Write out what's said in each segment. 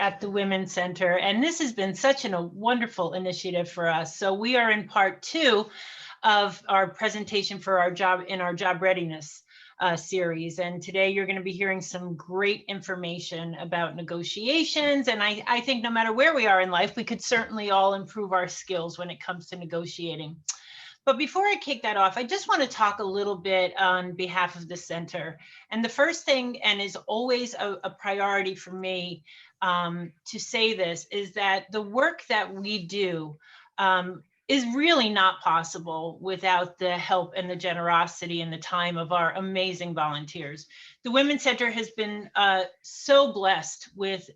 at the Women's Center, and this has been such a wonderful initiative for us. So we are in part 2 of our presentation for our job readiness series. And today you're going to be hearing some great information about negotiations. And I think no matter where we are in life, we could certainly all improve our skills when it comes to negotiating. But before I kick that off, I just want to talk a little bit on behalf of the center. And the first thing, and is always a priority for me to say this, is that the work that we do is really not possible without the help and the generosity and the time of our amazing volunteers. The Women's Center has been so blessed with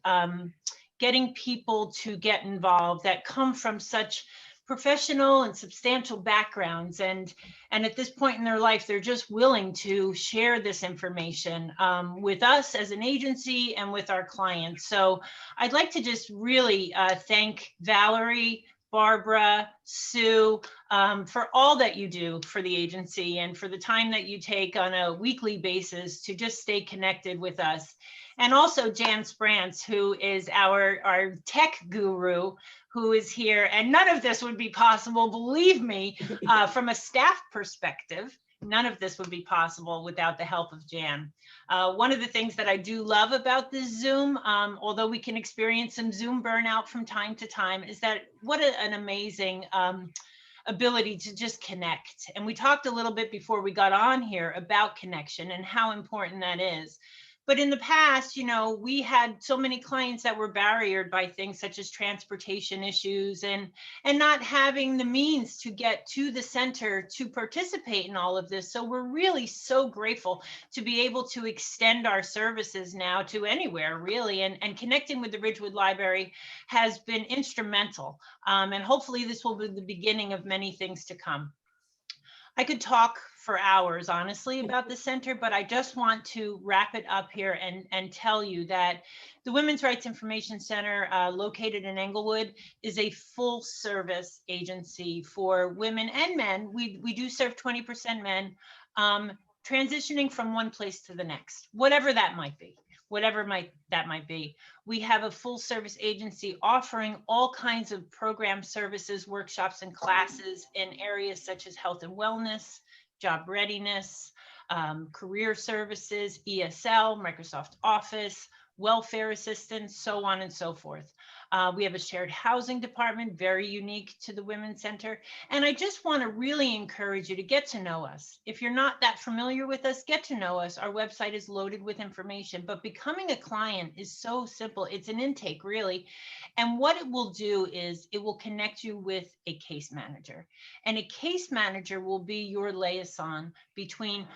getting people to get involved that come from such professional and substantial backgrounds, and at this point in their life, they're just willing to share this information with us as an agency and with our clients. So I'd like to just really thank Valerie, Barbara, Sue, for all that you do for the agency and for the time that you take on a weekly basis to just stay connected with us. And also Jan Sprance, who is our tech guru, who is here. And none of this would be possible, believe me, from a staff perspective. None of this would be possible without the help of Jan. One of the things that I do love about this Zoom, although we can experience some Zoom burnout from time to time, is that what an amazing ability to just connect. And we talked a little bit before we got on here about connection and how important that is. But in the past, you know, we had so many clients that were barriered by things such as transportation issues and not having the means to get to the center to participate in all of this. So we're really so grateful to be able to extend our services now to anywhere, really. And connecting with the Ridgewood Library has been instrumental. And hopefully this will be the beginning of many things to come. I could talk for hours, honestly, about the center, but I just want to wrap it up here and tell you that the Women's Rights Information Center, located in Englewood, is a full service agency for women and men. We do serve 20% men, transitioning from one place to the next, whatever that might be. That might be. We have a full service agency offering all kinds of program services, workshops, and classes in areas such as health and wellness, job readiness, career services, ESL, Microsoft Office, welfare assistance, so on and so forth. We have a shared housing department, very unique to the Women's Center. And I just want to really encourage you to get to know us. If you're not that familiar with us, get to know us. Our website is loaded with information, but becoming a client is so simple. It's an intake, really. And what it will do is it will connect you with a case manager. And a case manager will be your liaison between,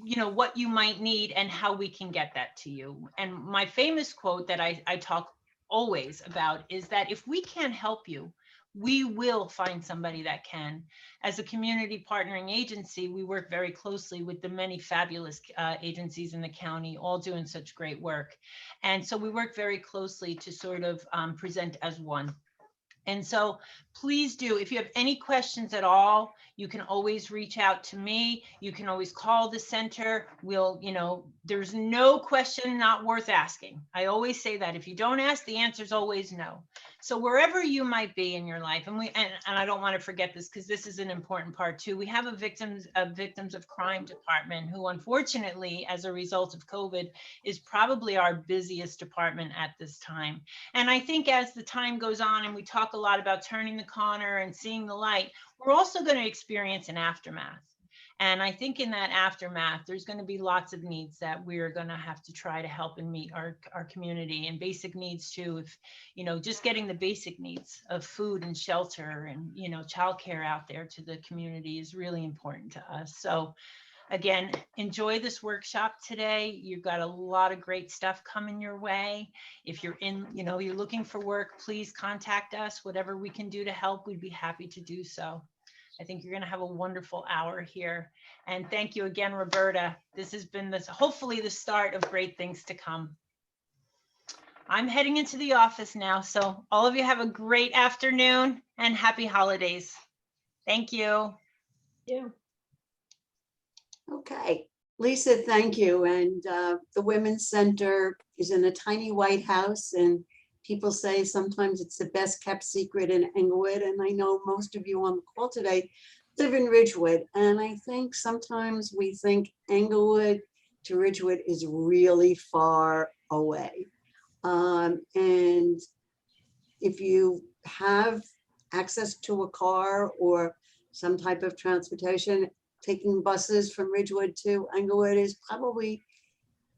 you know, what you might need and how we can get that to you. And my famous quote that I talk always about is that if we can't help you, we will find somebody that can. As a community partnering agency, we work very closely with the many fabulous agencies in the county, all doing such great work. And so we work very closely to sort of present as one. And so please do, if you have any questions at all, you can always reach out to me. You can always call the center. We'll, you know, there's no question not worth asking. I always say that if you don't ask, the answer is always no. So wherever you might be in your life, and I don't want to forget this because this is an important part too. We have a victims of crime department who, unfortunately, as a result of COVID, is probably our busiest department at this time. And I think as the time goes on and we talk a lot about turning the corner and seeing the light, we're also going to experience an aftermath. And I think in that aftermath, there's going to be lots of needs that we're going to have to try to help and meet our community, and basic needs too. If, you know, just getting the basic needs of food and shelter and, you know, childcare out there to the community is really important to us. So again, enjoy this workshop today. You've got a lot of great stuff coming your way. If you're in, you know, you're looking for work, please contact us. Whatever we can do to help, we'd be happy to do so. I think you're going to have a wonderful hour here. And thank you again, Roberta. This has been hopefully the start of great things to come. I'm heading into the office now. So all of you have a great afternoon and happy holidays. Thank you. Yeah. Okay, Lisa, thank you. And the Women's Center is in a tiny white house in people say sometimes it's the best kept secret in Englewood. And I know most of you on the call today live in Ridgewood. And I think sometimes we think Englewood to Ridgewood is really far away. And if you have access to a car or some type of transportation, taking buses from Ridgewood to Englewood is probably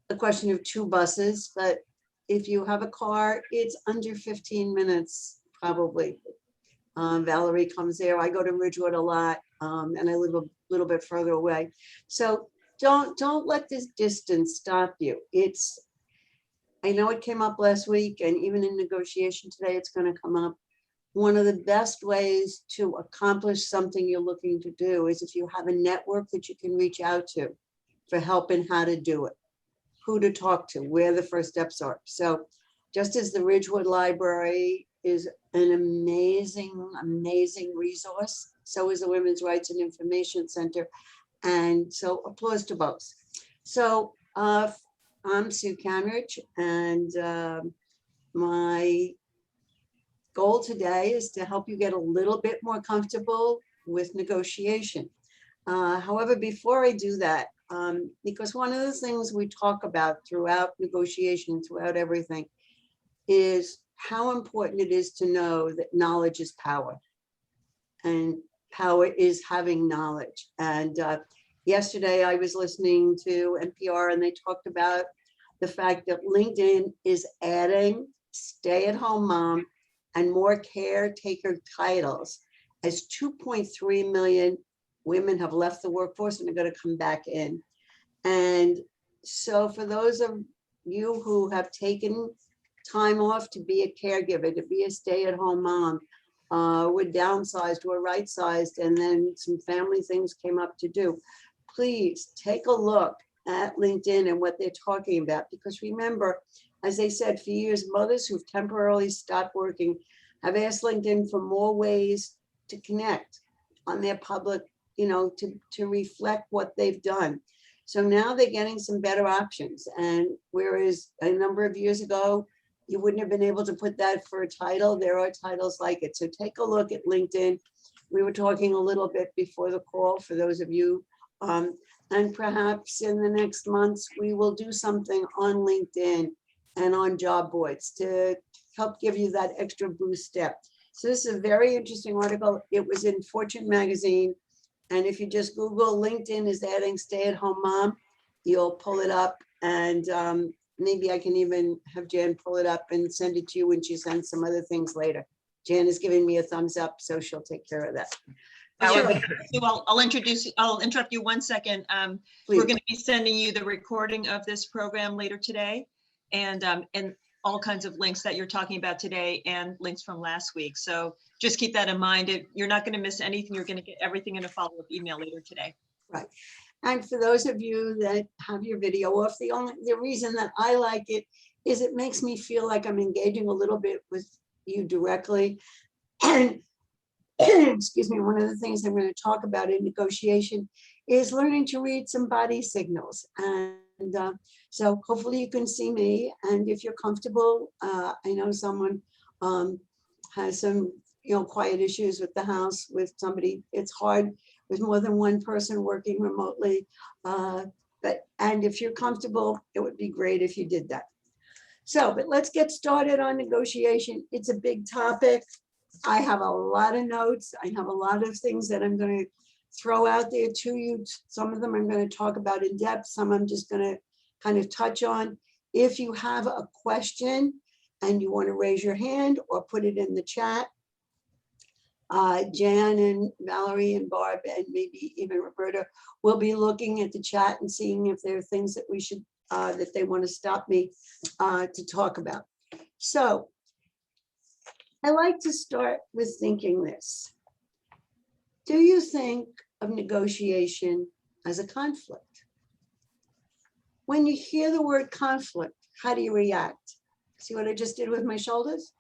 a question of 2 buses, but if you have a car, it's under 15 minutes, probably. Valerie comes there. I go to Ridgewood a lot, and I live a little bit further away. So don't let this distance stop you. I know it came up last week, and even in negotiation today, it's going to come up. One of the best ways to accomplish something you're looking to do is if you have a network that you can reach out to for help in how to do it, who to talk to, where the first steps are. So just as the Ridgewood Library is an amazing, amazing resource, so is the Women's Rights and Information Center. And so applause to both. So I'm Sue Kanrich, and my goal today is to help you get a little bit more comfortable with negotiation. However, before I do that, because one of the things we talk about throughout negotiation, throughout everything, is how important it is to know that knowledge is power, and power is having knowledge. And yesterday I was listening to NPR, and they talked about the fact that LinkedIn is adding stay-at-home mom and more caretaker titles, as 2.3 million women have left the workforce and are going to come back in. And so for those of you who have taken time off to be a caregiver, to be a stay-at-home mom, were downsized or right-sized, and then some family things came up to do, please take a look at LinkedIn and what they're talking about. Because remember, as they said, for years, mothers who've temporarily stopped working have asked LinkedIn for more ways to connect on their public, to reflect what they've done. So now they're getting some better options. And whereas a number of years ago, you wouldn't have been able to put that for a title, there are titles like it. So take a look at LinkedIn. We were talking a little bit before the call for those of you. And perhaps in the next months, we will do something on LinkedIn and on job boards to help give you that extra boost step. So this is a very interesting article. It was in Fortune magazine. And if you just Google LinkedIn is adding stay-at-home mom, you'll pull it up. And maybe I can even have Jan pull it up and send it to you when she sends some other things later. Jan is giving me a thumbs up, so she'll take care of that. Sure. So I'll interrupt you 1 second. We're going to be sending you the recording of this program later today, and all kinds of links that you're talking about today and links from last week. So just keep that in mind. You're not going to miss anything. You're going to get everything in a follow-up email later today. Right. And for those of you that have your video off, the reason that I like it is it makes me feel like I'm engaging a little bit with you directly. And excuse me, one of the things I'm going to talk about in negotiation is learning to read some body signals. And so hopefully you can see me. And if you're comfortable, I know someone has some quiet issues with the house, with somebody. It's hard with more than one person working remotely. And if you're comfortable, it would be great if you did that. So, but let's get started on negotiation. It's a big topic. I have a lot of notes. I have a lot of things that I'm going to throw out there to you. Some of them I'm going to talk about in depth. Some I'm just going to kind of touch on. If you have a question and you want to raise your hand or put it in the chat, Jan and Valerie and Barb and maybe even Roberta will be looking at the chat and seeing if there are things that we should, that they want to stop me to talk about. So I like to start with thinking this. Do you think of negotiation as a conflict? When you hear the word conflict, how do you react? See what I just did with my shoulders?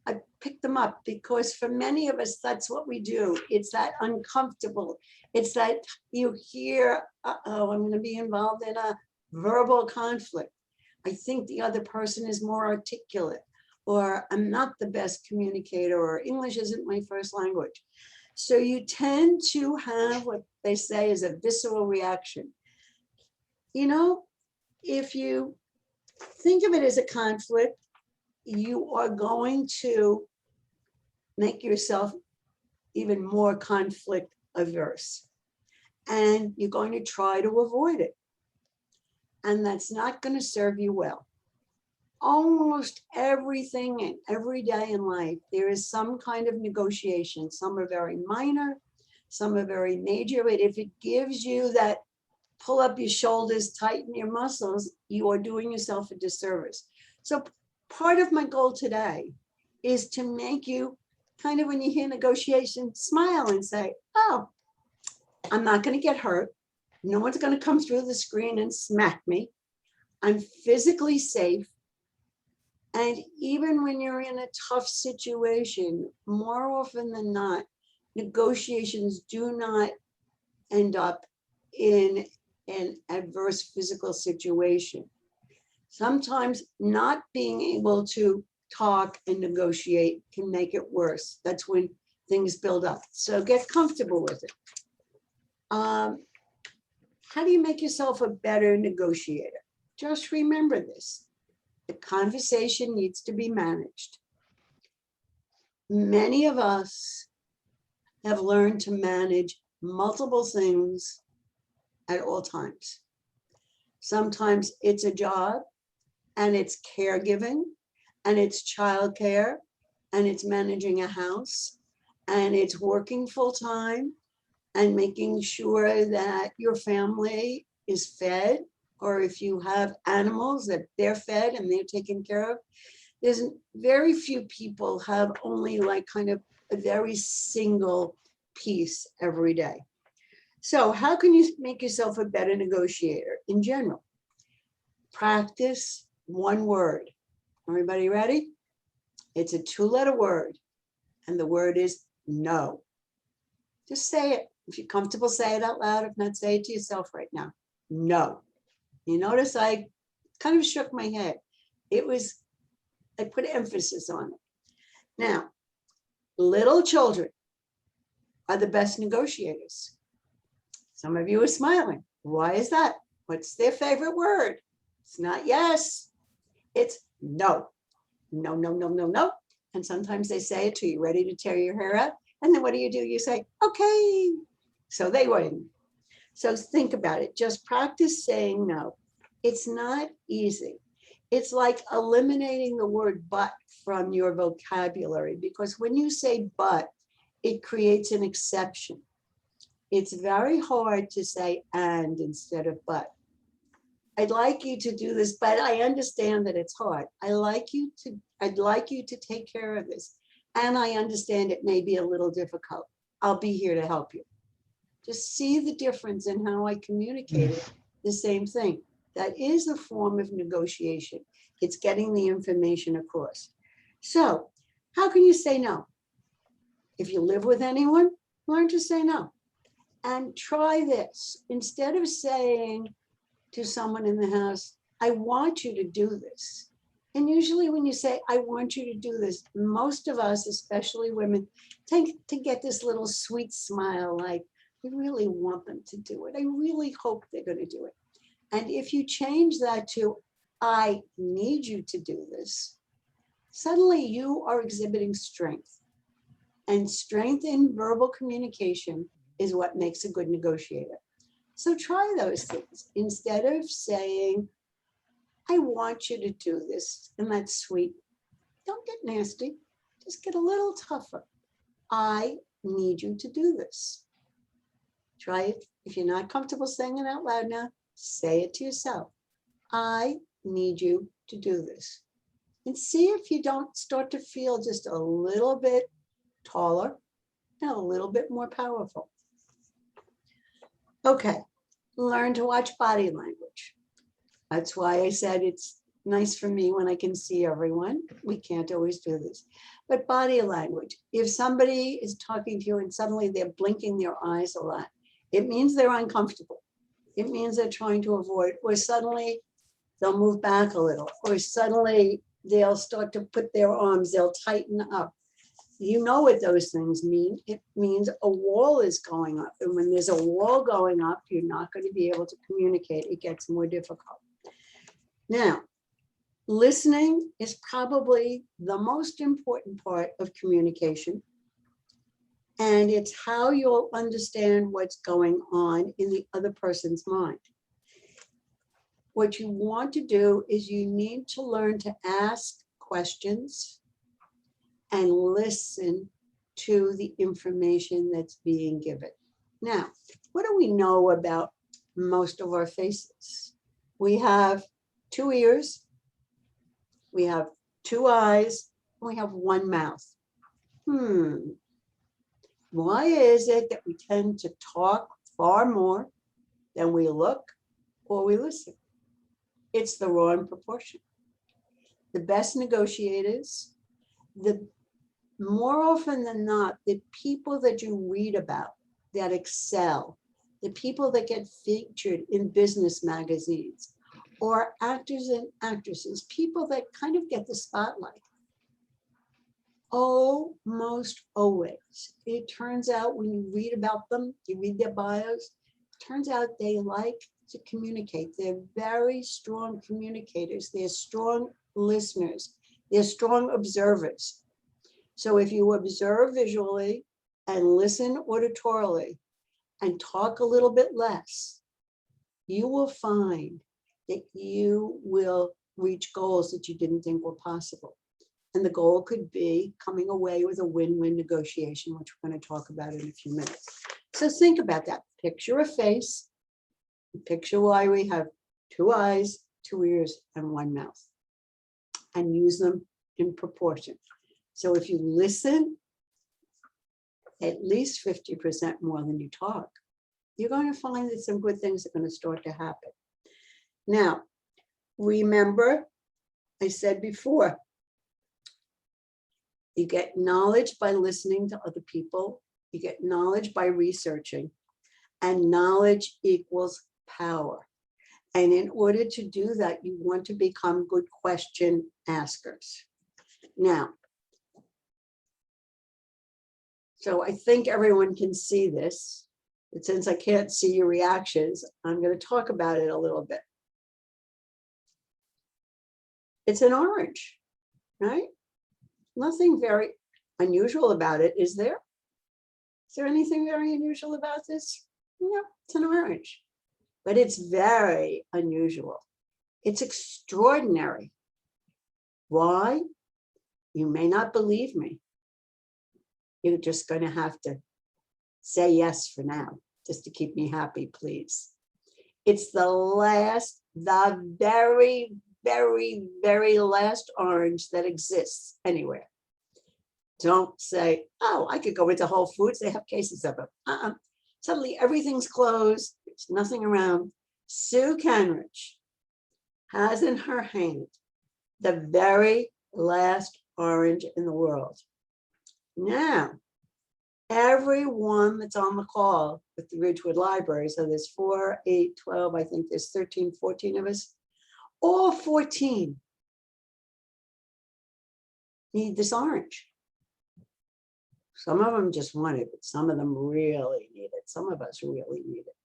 I picked them up because for many of us, that's what we do. It's that uncomfortable. It's that you hear, uh-oh, I'm going to be involved in a verbal conflict. I think the other person is more articulate. or I'm not the best communicator, or English isn't my first language. So you tend to have what they say is a visceral reaction. You know, if you think of it as a conflict, you are going to make yourself even more conflict averse. And you're going to try to avoid it. And that's not going to serve you well. Almost everything and every day in life, there is some kind of negotiation. Some are very minor, some are very major, but if it gives you that pull up your shoulders, tighten your muscles, you are doing yourself a disservice. So part of my goal today is to make you kind of, when you hear negotiation, smile and say, oh, I'm not going to get hurt. No one's going to come through the screen and smack me. I'm physically safe. And even when you're in a tough situation, more often than not, negotiations do not end up in an adverse physical situation. Sometimes not being able to talk and negotiate can make it worse. That's when things build up. So get comfortable with it. How do you make yourself a better negotiator? Just remember this. The conversation needs to be managed. Many of us have learned to manage multiple things at all times. Sometimes it's a job, and it's caregiving, and it's childcare, and it's managing a house, and it's working full time, and making sure that your family is fed, or if you have animals that they're fed and they're taken care of. There's very few people have only like kind of a very single piece every day. So how can you make yourself a better negotiator in general? Practice one word. Everybody ready? It's a 2-letter word, and the word is no. Just say it. If you're comfortable, say it out loud. If not, say it to yourself right now. No. You notice I kind of shook my head. I put emphasis on it. Now, little children are the best negotiators. Some of you are smiling. Why is that? What's their favorite word? It's not yes. It's no. No, no, no, no, no. And sometimes they say it to you, ready to tear your hair out. And then what do? You say, okay. So they win. So think about it. Just practice saying no. It's not easy. It's like eliminating the word but from your vocabulary, because when you say but, it creates an exception. It's very hard to say and instead of but. I'd like you to do this, but I understand that it's hard. I'd like you to take care of this. And I understand it may be a little difficult. I'll be here to help you. Just see the difference in how I communicated the same thing. That is a form of negotiation. It's getting the information across. So how can you say no? If you live with anyone, learn to say no. And try this. Instead of saying to someone in the house, I want you to do this. And usually when you say, I want you to do this, most of us, especially women, tend to get this little sweet smile like, I really want them to do it. I really hope they're going to do it. And if you change that to, I need you to do this, suddenly you are exhibiting strength. And strength in verbal communication is what makes a good negotiator. So try those things. Instead of saying, I want you to do this, and that's sweet, don't get nasty. Just get a little tougher. I need you to do this. Try it. If you're not comfortable saying it out loud now, say it to yourself. I need you to do this. And see if you don't start to feel just a little bit taller and a little bit more powerful. Okay, learn to watch body language. That's why I said it's nice for me when I can see everyone. We can't always do this. But body language, if somebody is talking to you and suddenly they're blinking their eyes a lot, it means they're uncomfortable. It means they're trying to avoid, or suddenly they'll move back a little, or suddenly They'll start to put their arms, they'll tighten up. You know what those things mean. It means a wall is going up. And when there's a wall going up, you're not going to be able to communicate. It gets more difficult. Now, listening is probably the most important part of communication. And it's how you'll understand what's going on in the other person's mind. What you want to do is you need to learn to ask questions and listen to the information that's being given. Now, what do we know about most of our faces? We have 2 ears, we have 2 eyes, we have 1 mouth. Why is it that we tend to talk far more than we look or we listen? It's the wrong proportion. The best negotiators, more often than not, the people that you read about that excel, the people that get featured in business magazines, or actors and actresses, people that kind of get the spotlight, almost always, it turns out when you read about them, you read their bios, it turns out they like to communicate. They're very strong communicators. They're strong listeners. They're strong observers. So if you observe visually and listen auditorily and talk a little bit less, you will find that you will reach goals that you didn't think were possible. And the goal could be coming away with a win-win negotiation, which we're going to talk about in a few minutes. So think about that. Picture a face. Picture why we have 2 eyes, 2 ears, and 1 mouth. And use them in proportion. So if you listen at least 50% more than you talk, you're going to find that some good things are going to start to happen. Now, remember, I said before, you get knowledge by listening to other people. You get knowledge by researching, and knowledge equals power. And in order to do that, you want to become good question askers. Now, so I think everyone can see this, but since I can't see your reactions, I'm going to talk about it a little bit. It's an orange, right? Nothing very unusual about it, is there? Is there anything very unusual about this? No, it's an orange, but it's very unusual. It's extraordinary. Why? You may not believe me. You're just going to have to say yes for now, just to keep me happy, please. It's the very, very, very last orange that exists anywhere. Don't say, oh, I could go into Whole Foods, they have cases of them. Suddenly everything's closed, there's nothing around. Sue Kanrich has in her hand the very last orange in the world. Now, everyone that's on the call with the Ridgewood Library, so there's 4, 8, 12, I think there's 13, 14 of us, all 14 need this orange. Some of them just want it, but some of them really need it. Some of us really need it.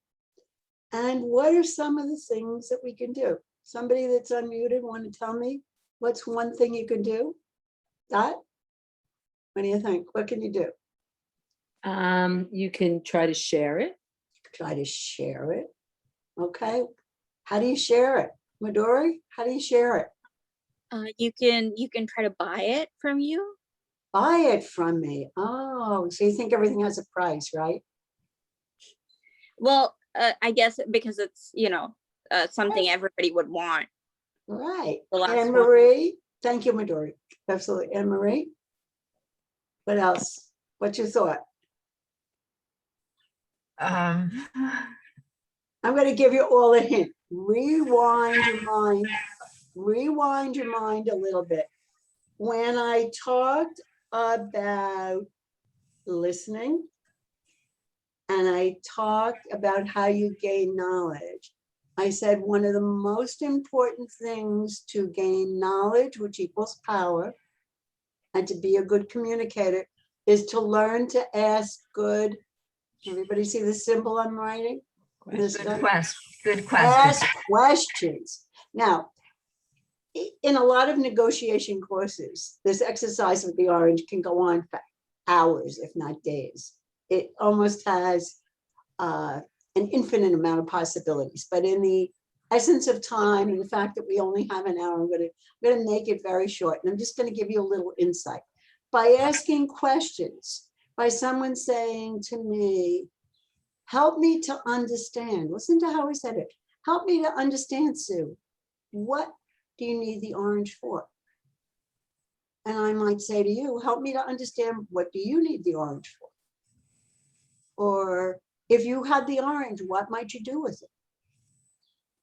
And what are some of the things that we can do? Somebody that's unmuted want to tell me what's one thing you can do? Dot? What do you think? What can you do? You can try to share it. Try to share it. Okay. How do you share it? Midori, how do you share it? You can try to buy it from you. Buy it from me. Oh, so you think everything has a price, right? Well, I guess because it's, something everybody would want. Right. The last Anne one. Marie. Thank you, Midori. Absolutely. Anne Marie. What else? What's your thought? I'm going to give you all a hint. Rewind your mind. Rewind your mind a little bit. When I talked about listening and I talked about how you gain knowledge, I said, one of the most important things to gain knowledge, which equals power, and to be a good communicator, is to learn to ask good. Everybody see the symbol I'm writing? This Good stuff? question. Good Ask question. questions. Now, in a lot of negotiation courses, this exercise with the orange can go on for hours, if not days. It almost has an infinite amount of possibilities. But in the essence of time and the fact that we only have an hour, I'm going to make it very short. And I'm just going to give you a little insight. By asking questions, by someone saying to me, help me to understand. Listen to how he said it. Help me to understand, Sue. What do you need the orange for? And I might say to you, help me to understand, what do you need the orange for? Or if you had the orange, what might you do with it?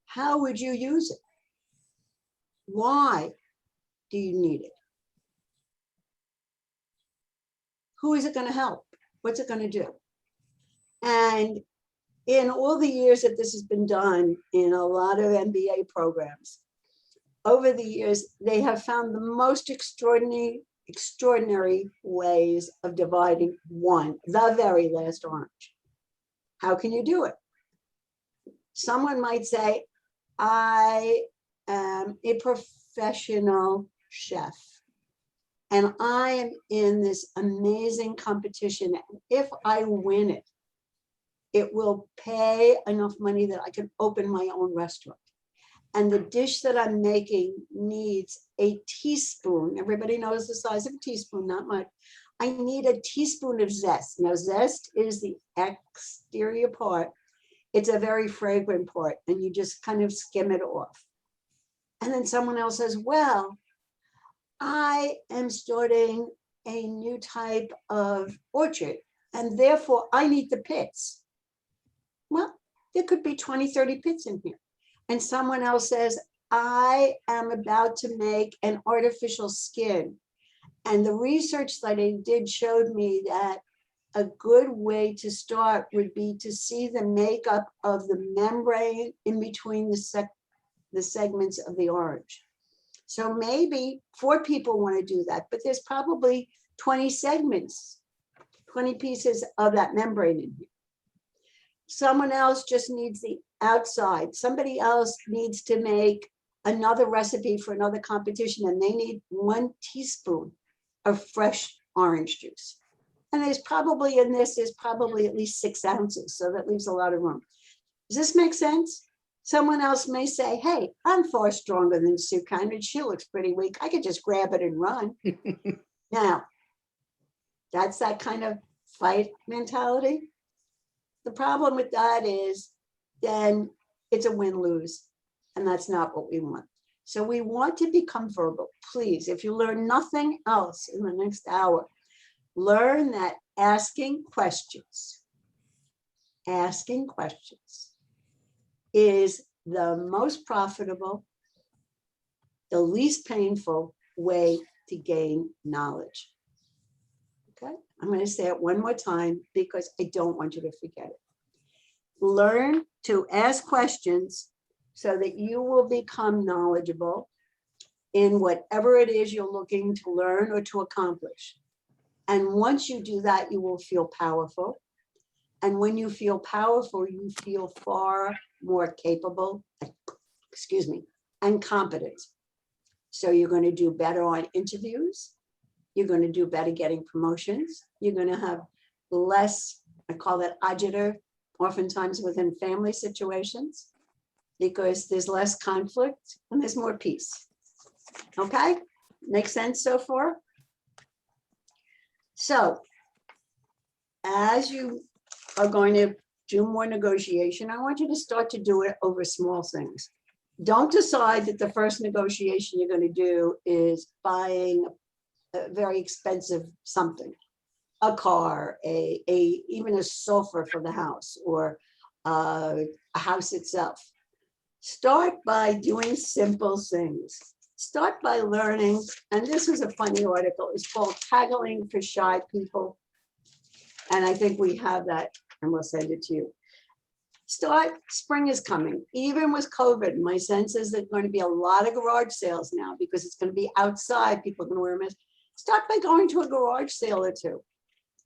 How would you use it? Why do you need it? Who is it going to help? What's it going to do? And in all the years that this has been done in a lot of MBA programs, over the years, they have found the most extraordinary ways of dividing the very last orange. How can you do it? Someone might say, I am a professional chef, and I am in this amazing competition. And if I win it, it will pay enough money that I can open my own restaurant. And the dish that I'm making needs a teaspoon. Everybody knows the size of a teaspoon, not much. I need a teaspoon of zest. Now, zest is the exterior part. It's a very fragrant part, and you just kind of skim it off. And then someone else says, well, I am starting a new type of orchard, and therefore I need the pits. Well, there could be 20, 30 pits in here. And someone else says, I am about to make an artificial skin. And the research that I did showed me that a good way to start would be to see the makeup of the membrane in between the segments of the orange. So maybe 4 people want to do that, but there's probably 20 segments, 20 pieces of that membrane in here. Someone else just needs the outside. Somebody else needs to make another recipe for another competition, and they need 1 teaspoon of fresh orange juice. And there's probably in this, there's probably at least 6 ounces. So that leaves a lot of room. Does this make sense? Someone else may say, hey, I'm far stronger than Sue Kanrich. She looks pretty weak. I could just grab it and run. Now, that's that kind of fight mentality. The problem with that is then it's a win-lose, and that's not what we want. So we want to become verbal. Please, if you learn nothing else in the next hour, learn that asking questions is the most profitable, the least painful way to gain knowledge. Okay, I'm going to say it one more time because I don't want you to forget it. Learn to ask questions so that you will become knowledgeable in whatever it is you're looking to learn or to accomplish. And once you do that, you will feel powerful. And when you feel powerful, you feel far more capable, and competent. So you're going to do better on interviews. You're going to do better getting promotions. You're going to have less, I call that agita, oftentimes within family situations, because there's less conflict and there's more peace. Okay? Make sense so far? So as you are going to do more negotiation, I want you to start to do it over small things. Don't decide that the first negotiation you're going to do is buying a very expensive something, a car, even a sofa for the house, or a house itself. Start by doing simple things. Start by learning, and this is a funny article, it's called Haggling for Shy People. And I think we have that, and we'll send it to you. Spring is coming. Even with COVID, my sense is there's going to be a lot of garage sales now because it's going to be outside. People are going to wear masks. Start by going to a garage sale or two.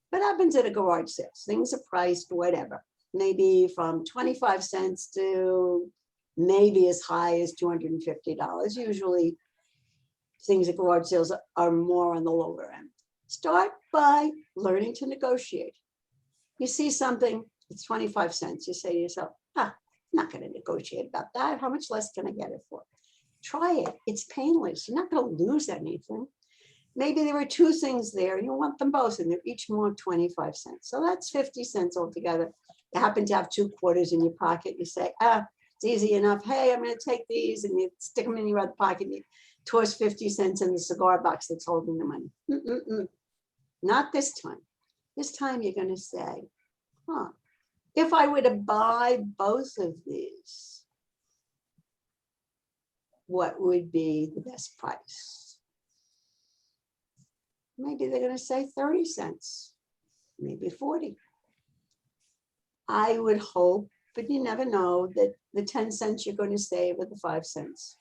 What happens at a garage sale? Things are priced whatever, maybe from 25 cents to maybe as high as $250. Usually things at garage sales are more on the lower end. Start by learning to negotiate. You see something, it's 25 cents. You say to yourself, I'm not going to negotiate about that. How much less can I get it for? Try it. It's painless. You're not going to lose anything. Maybe there are two things there. You want them both, and they're each more 25 cents. So that's 50 cents altogether. You happen to have 2 quarters in your pocket. You say, it's easy enough. Hey, I'm going to take these, and you stick them in your other pocket. And you toss 50 cents in the cigar box that's holding the money. Not this time. This time you're going to say, if I were to buy both of these, what would be the best price? Maybe they're going to say 30 cents, maybe 40. I would hope, but you never know, that the 10 cents you're going to save or the 5 cents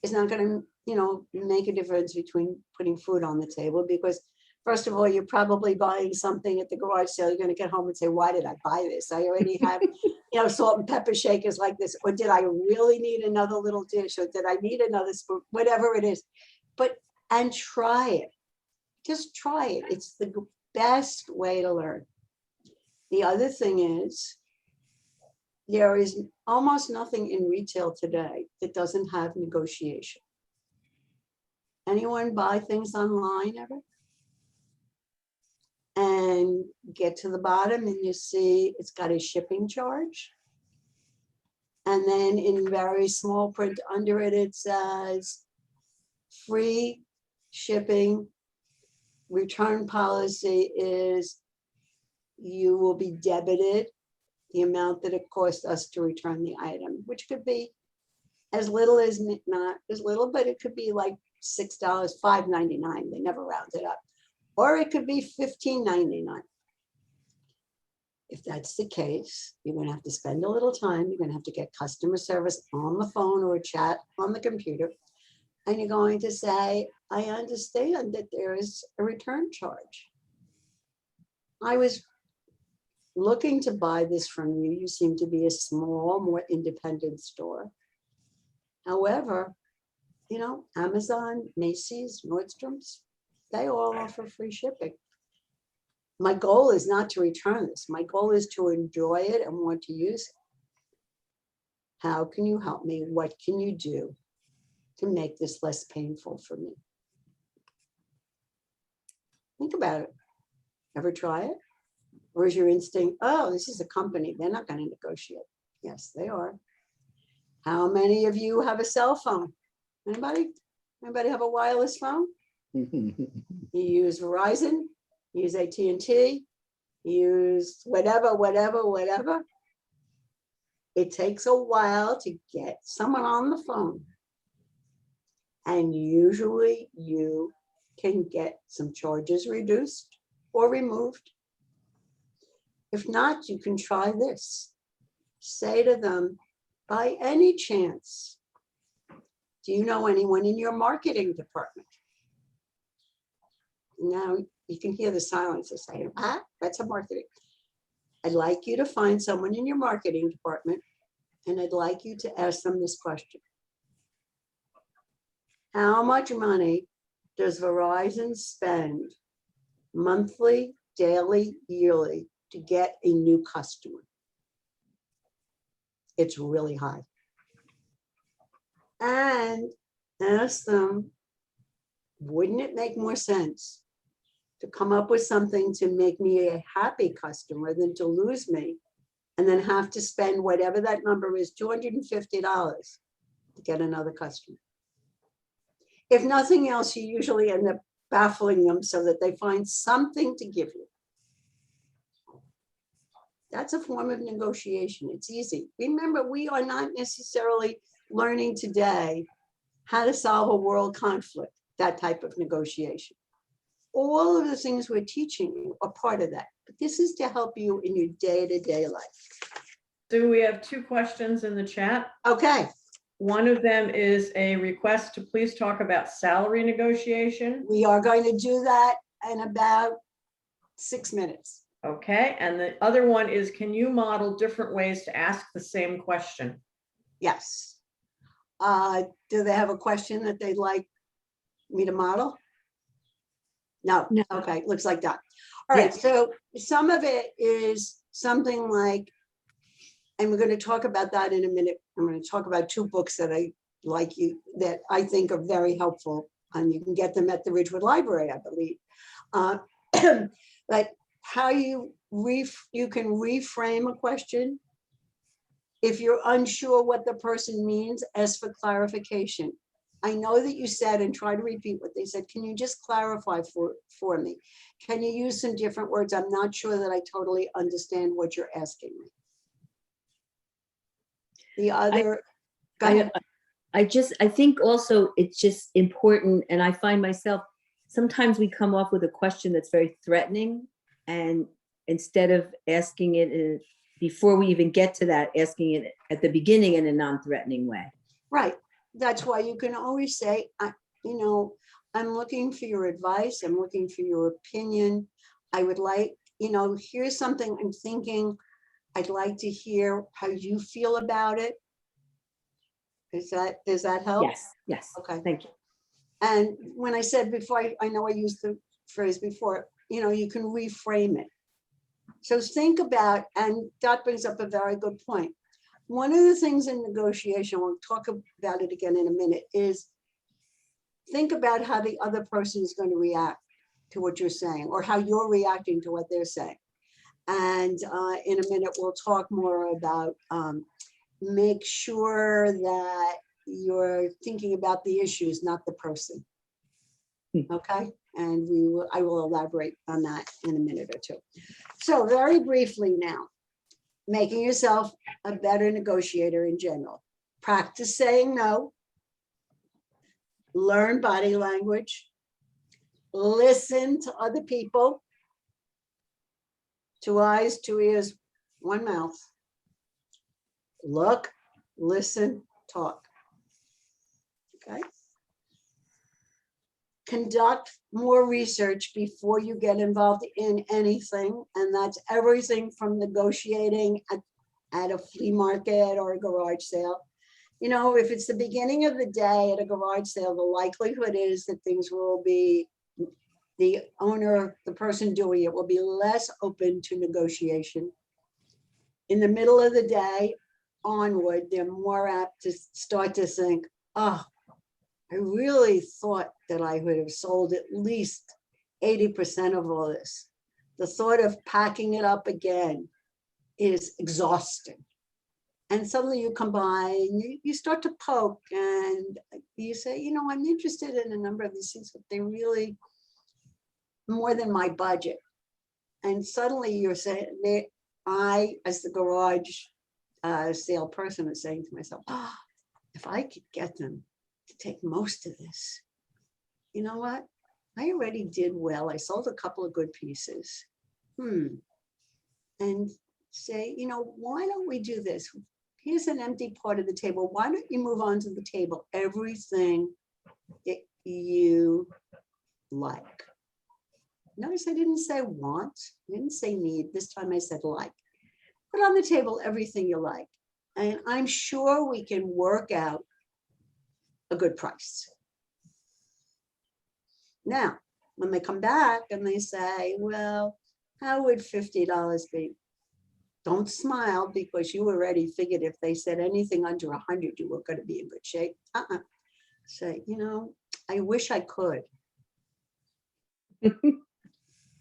is not going to, make a difference between putting food on the table, because first of all, you're probably buying something at the garage sale. You're going to get home and say, why did I buy this? I already have, salt and pepper shakers like this. Or did I really need another little dish? Or did I need another spoon? Whatever it is. And try it. Just try it. It's the best way to learn. The other thing is, there is almost nothing in retail today that doesn't have negotiation. Anyone buy things online ever? And get to the bottom and you see it's got a shipping charge. And then in very small print under it, it says free shipping. Return policy is you will be debited the amount that it cost us to return the item, which could be as little as, not as little, but it could be like $6, $5.99. They never round it up. Or it could be $15.99. If that's the case, you're going to have to spend a little time. You're going to have to get customer service on the phone or chat on the computer. And you're going to say, I understand that there is a return charge. I was looking to buy this from you. You seem to be a small, more independent store. However, Amazon, Macy's, Nordstrom's, they all offer free shipping. My goal is not to return this. My goal is to enjoy it and want to use it. How can you help me? What can you do to make this less painful for me? Think about it. Ever try it? Or is your instinct, this is a company, they're not going to negotiate? Yes, they are. How many of you have a cell phone? Anybody? Anybody have a wireless phone? You use Verizon, you use AT&T, you use whatever. It takes a while to get someone on the phone. And usually you can get some charges reduced or removed. If not, you can try this. Say to them, by any chance, do you know anyone in your marketing department? Now you can hear the silence of saying, that's a marketing. I'd like you to find someone in your marketing department, and I'd like you to ask them this question. How much money does Verizon spend monthly, daily, yearly to get a new customer? It's really high. And ask them, wouldn't it make more sense to come up with something to make me a happy customer than to lose me and then have to spend whatever that number is, $250 to get another customer? If nothing else, you usually end up baffling them so that they find something to give you. That's a form of negotiation. It's easy. Remember, we are not necessarily learning today how to solve a world conflict, that type of negotiation. All of the things we're teaching you are part of that. But this is to help you in your day-to-day life. Sue, we have 2 questions in the chat. Okay, One of them is a request to please talk about salary negotiation. we are going to do that in about 6 minutes. Okay, and the other one is, can you model different ways to ask the same question? Yes. Do they have a question that they'd like me to model? No, No. okay, looks like that. All right, Yes. so some of it is something like, and we're going to talk about that in a minute. I'm going to talk about 2 books that I like you, that I think are very helpful, and you can get them at the Ridgewood Library, I believe. But how you can reframe a question. If you're unsure what the person means, ask for clarification. I know that you said, and try to repeat what they said. Can you just clarify for me? Can you use some different words? I'm not sure that I totally understand what you're asking me. The other, go ahead. I think also it's just important, and I find myself, sometimes we come off with a question that's very threatening, and instead of asking it before we even get to that, asking it at the beginning in a non-threatening way. Right. That's why you can always say, I'm looking for your advice. I'm looking for your opinion. I would like, here's something I'm thinking. I'd like to hear how you feel about it. Does that help? Yes. Okay. Thank you. And when I said before, I know I used the phrase before, you can reframe it. So think about, and that brings up a very good point. One of the things in negotiation, we'll talk about it again in a minute, is think about how the other person is going to react to what you're saying, or how you're reacting to what they're saying. And in a minute, we'll talk more about make sure that you're thinking about the issues, not the person. Okay, and I will elaborate on that in a minute or 2. So very briefly now, making yourself a better negotiator in general. Practice saying no. Learn body language. Listen to other people. 2 eyes, 2 ears, 1 mouth. Look, listen, talk. Okay. Conduct more research before you get involved in anything. And that's everything from negotiating at a flea market or a garage sale. If it's the beginning of the day at a garage sale, the likelihood is that things will be, the owner, the person doing it will be less open to negotiation. In the middle of the day onward, they're more apt to start to think, oh, I really thought that I would have sold at least 80% of all this. The thought of packing it up again is exhausting. And suddenly you come by and you start to poke and you say, I'm interested in a number of these things, but they're really more than my budget. And suddenly you're saying, I, as the garage sale person, is saying to myself, if I could get them to take most of this, you know what? I already did well. I sold a couple of good pieces. And say, why don't we do this? Here's an empty part of the table. Why don't you move on to the table everything that you like? Notice I didn't say want, I didn't say need. This time I said like. Put on the table everything you like. And I'm sure we can work out a good price. Now, when they come back and they say, well, how would $50 be? Don't smile, because you already figured if they said anything under 100, you were going to be in good shape. Say, I wish I could.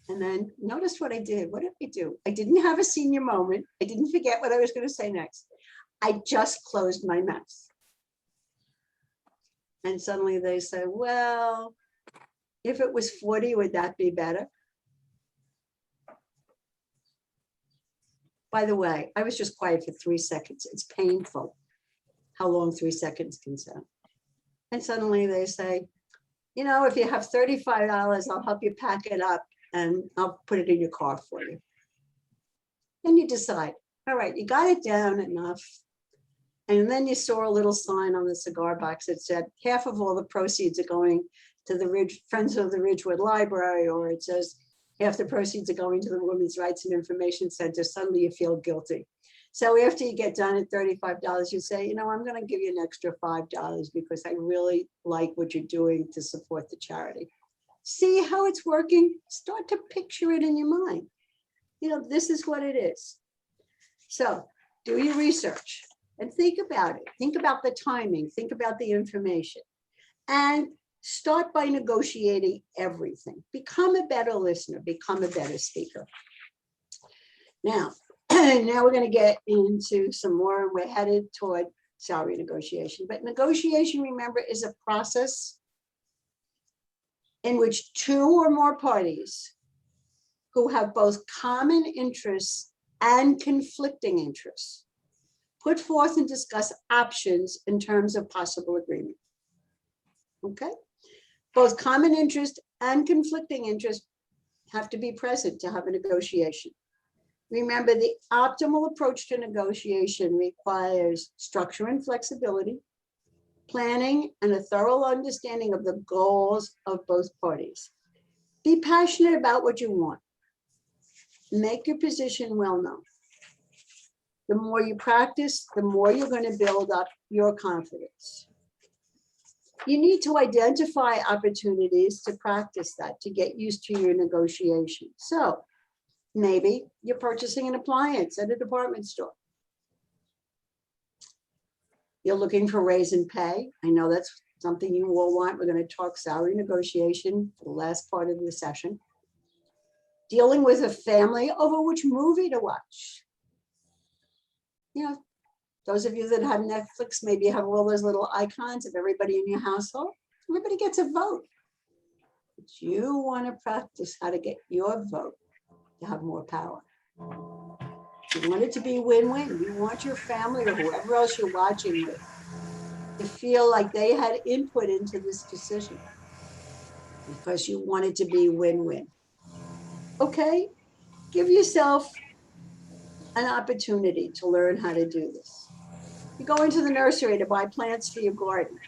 And then notice what I did. What did I do? I didn't have a senior moment. I didn't forget what I was going to say next. I just closed my mouth. And suddenly they say, well, if it was 40, would that be better? By the way, I was just quiet for 3 seconds. It's painful how long 3 seconds can sound. And suddenly they say, if you have $35, I'll help you pack it up and I'll put it in your car for you. Then you decide, All right, you got it down enough. And then you saw a little sign on the cigar box that said half of all the proceeds are going to the Friends of the Ridgewood Library, or it says half the proceeds are going to the Women's Rights and Information Center. Suddenly you feel guilty. So after you get done at $35, you say, you know, I'm going to give you an extra $5 because I really like what you're doing to support the charity. See how it's working? Start to picture it in your mind. You know, this is what it is. So do your research and think about it. Think about the timing. Think about the information. And start by negotiating everything. Become a better listener. Become a better speaker. Now we're going to get into some more. We're headed toward salary negotiation. But negotiation, remember, is a process in which two or more parties who have both common interests and conflicting interests put forth and discuss options in terms of possible agreement. Okay? Both common interest and conflicting interest have to be present to have a negotiation. Remember, the optimal approach to negotiation requires structure and flexibility, planning, and a thorough understanding of the goals of both parties. Be passionate about what you want. Make your position well known. The more you practice, the more you're going to build up your confidence. You need to identify opportunities to practice that, to get used to your negotiation. So maybe you're purchasing an appliance at a department store. You're looking for raise in pay. I know that's something you all want. We're going to talk salary negotiation for the last part of the session. Dealing with a family over which movie to watch. You know, those of you that have Netflix, maybe you have all those little icons of everybody in your household. Everybody gets a vote. But you want to practice how to get your vote to have more power. You want it to be win-win. You want your family or whoever else you're watching with to feel like they had input into this decision because you want it to be win-win. Okay, give yourself an opportunity to learn how to do this. You go into the nursery to buy plants for your garden.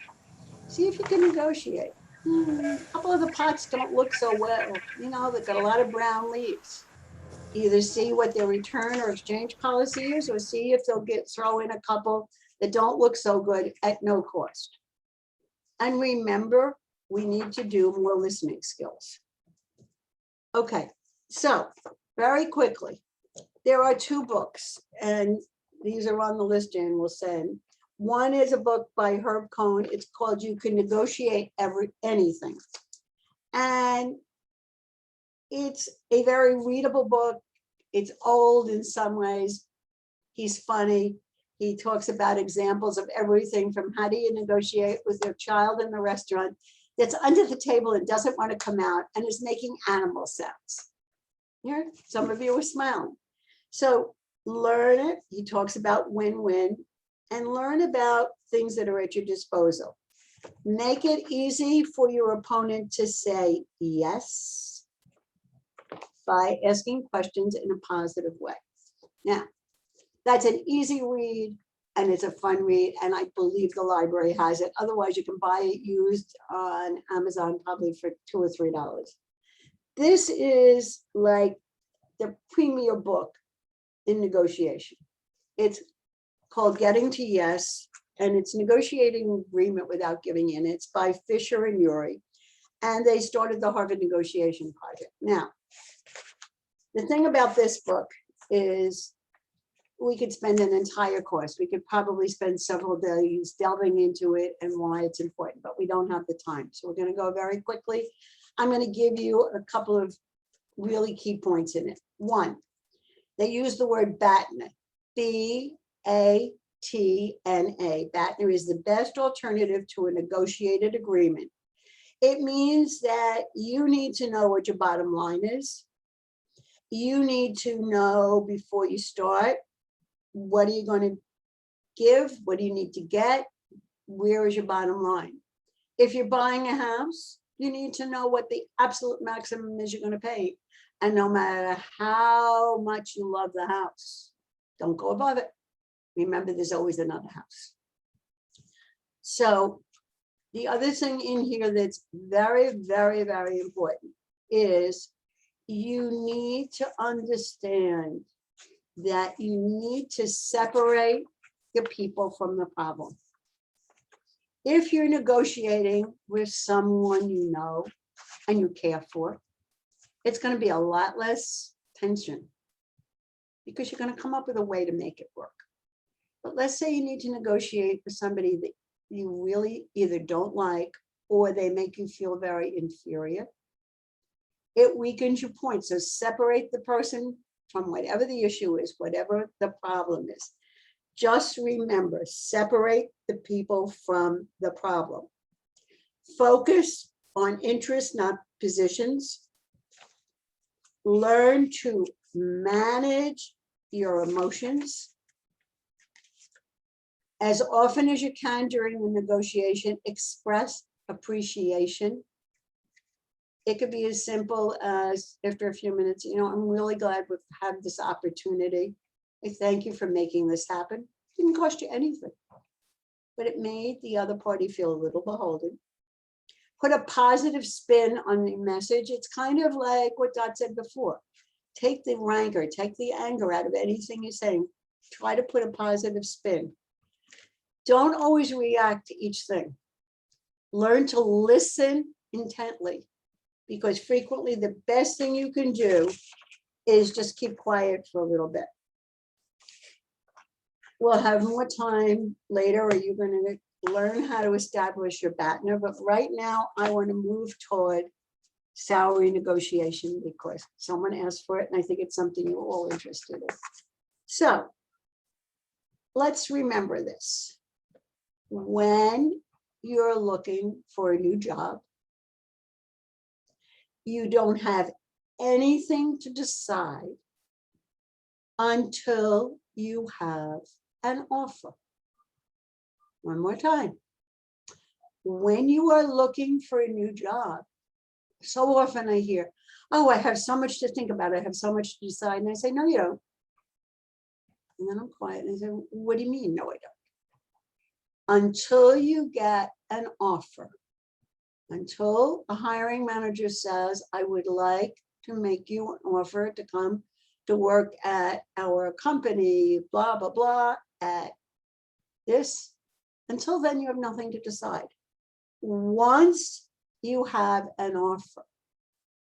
See if you can negotiate. A couple of the pots don't look so well. You know, they've got a lot of brown leaves. Either see what their return or exchange policy is, or see if they'll throw in a couple that don't look so good at no cost. And remember, we need to do more listening skills. Okay, so very quickly, there are two books, and these are on the list Jan will send. One is a book by Herb Cohen. It's called You Can Negotiate Anything. And it's a very readable book. It's old in some ways. He's funny. He talks about examples of everything from how do you negotiate with your child in the restaurant that's under the table and doesn't want to come out and is making animal sounds. Here, some of you are smiling. So learn it. He talks about win-win, and learn about things that are at your disposal. Make it easy for your opponent to say yes by asking questions in a positive way. Now, that's an easy read and it's a fun read, and I believe the library has it. Otherwise, you can buy it used on Amazon probably for $2 or $3. This is like the premier book in negotiation. It's called Getting to Yes, and it's negotiating agreement without giving in. It's by Fisher and Uri, and they started the Harvard Negotiation Project. Now, the thing about this book is we could spend an entire course. We could probably spend several days delving into it and why it's important, but we don't have the time. So we're going to go very quickly. I'm going to give you a couple of really key points in it. One, they use the word BATNA, B-A-T-N-A. BATNA is the best alternative to a negotiated agreement. It means that you need to know what your bottom line is. You need to know before you start, what are you going to give? What do you need to get? Where is your bottom line? If you're buying a house, you need to know what the absolute maximum is you're going to pay. And no matter how much you love the house, Don't go above it. Remember, there's always another house. So the other thing in here that's very, very, very important is you need to understand that you need to separate the people from the problem. If you're negotiating with someone you know and you care for, it's going to be a lot less tension because you're going to come up with a way to make it work. But let's say you need to negotiate with somebody that you really either don't like or they make you feel very inferior. It weakens your point. So separate the person from whatever the issue is, whatever the problem is. Just remember, separate the people from the problem. Focus on interests, not positions. Learn to manage your emotions. As often as you can during the negotiation, express appreciation. It could be as simple as after a few minutes, you know, I'm really glad we've had this opportunity. I thank you for making this happen. It didn't cost you anything, but it made the other party feel a little beholden. Put a positive spin on the message. It's kind of like what Dot said before. Take the rancor, take the anger out of anything you're saying. Try to put a positive spin. Don't always react to each thing. Learn to listen intently, because frequently the best thing you can do is just keep quiet for a little bit. We'll have more time later, or you're going to learn how to establish your BATNA, but right now I want to move toward salary negotiation because someone asked for it and I think it's something you're all interested in. So let's remember this. When you're looking for a new job, you don't have anything to decide until you have an offer. One more time. When you are looking for a new job, so often I hear, oh, I have so much to think about. I have so much to decide. And I say, no, you don't. And then I'm quiet and I say, what do you mean? No, I don't. Until you get an offer, until a hiring manager says, I would like to make you an offer to come to work at our company, blah, blah, blah, at this, until then you have nothing to decide. Once you have an offer,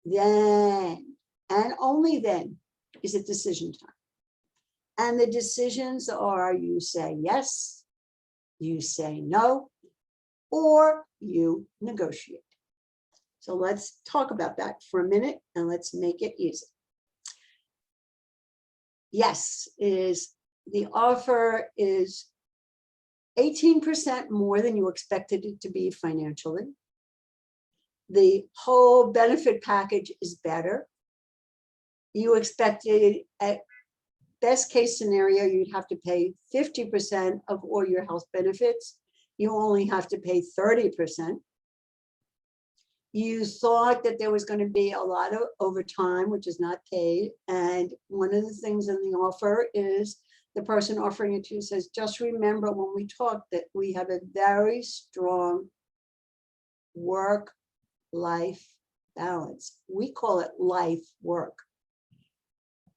then, and only then, is it decision time. And the decisions are you say yes, you say no, or you negotiate. So let's talk about that for a minute and let's make it easy. Yes, is the offer is 18% more than you expected it to be financially. The whole benefit package is better. You expected, at best case scenario, you'd have to pay 50% of all your health benefits. You only have to pay 30%. You thought that there was going to be a lot of overtime, which is not paid. And one of the things in the offer is the person offering it to you says, just remember when we talked that we have a very strong work-life balance. We call it life work.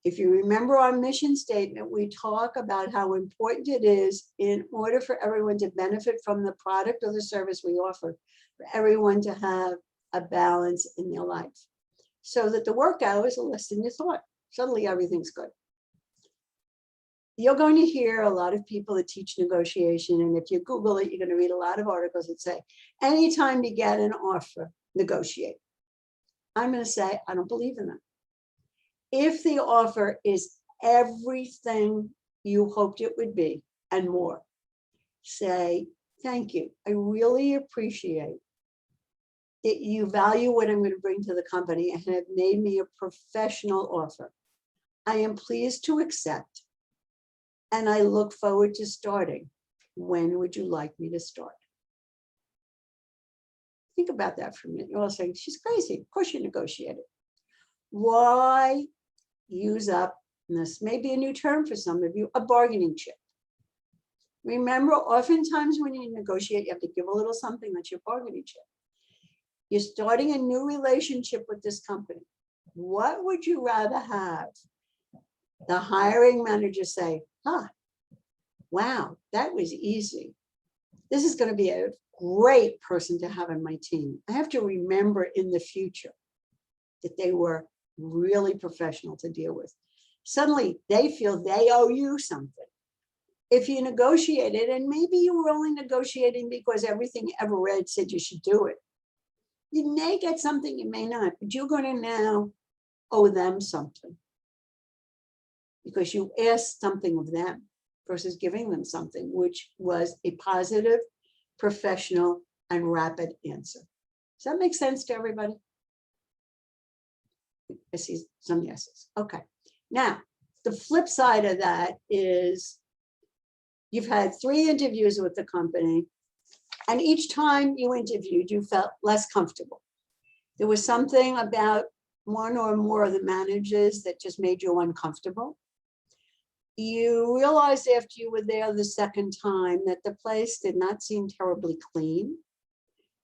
If you remember our mission statement, we talk about how important it is in order for everyone to benefit from the product or the service we offer, for everyone to have a balance in their life, so that the work hours are less than you thought. Suddenly everything's good. You're going to hear a lot of people that teach negotiation, and if you Google it, you're going to read a lot of articles that say, anytime you get an offer, negotiate. I'm going to say, I don't believe in that. If the offer is everything you hoped it would be and more, say, thank you. I really appreciate that you value what I'm going to bring to the company and have made me a professional offer. I am pleased to accept, and I look forward to starting. When would you like me to start? Think about that for a minute. You're all saying, she's crazy. Of course you negotiated. Why use up and this may be a new term for some of you, a bargaining chip. Remember, oftentimes when you negotiate, you have to give a little something that's your bargaining chip. You're starting a new relationship with this company. What would you rather have the hiring manager say, wow, that was easy. This is going to be a great person to have on my team. I have to remember in the future that they were really professional to deal with. Suddenly they feel they owe you something. If you negotiated, and maybe you were only negotiating because everything you ever read said you should do it, you may get something, you may not, but you're going to now owe them something because you asked something of them versus giving them something, which was a positive, professional, and rapid answer. Does that make sense to everybody? I see some yeses. Okay. Now, the flip side of that is you've had 3 interviews with the company, and each time you interviewed, you felt less comfortable. There was something about one or more of the managers that just made you uncomfortable. You realized after you were there the second time that the place did not seem terribly clean.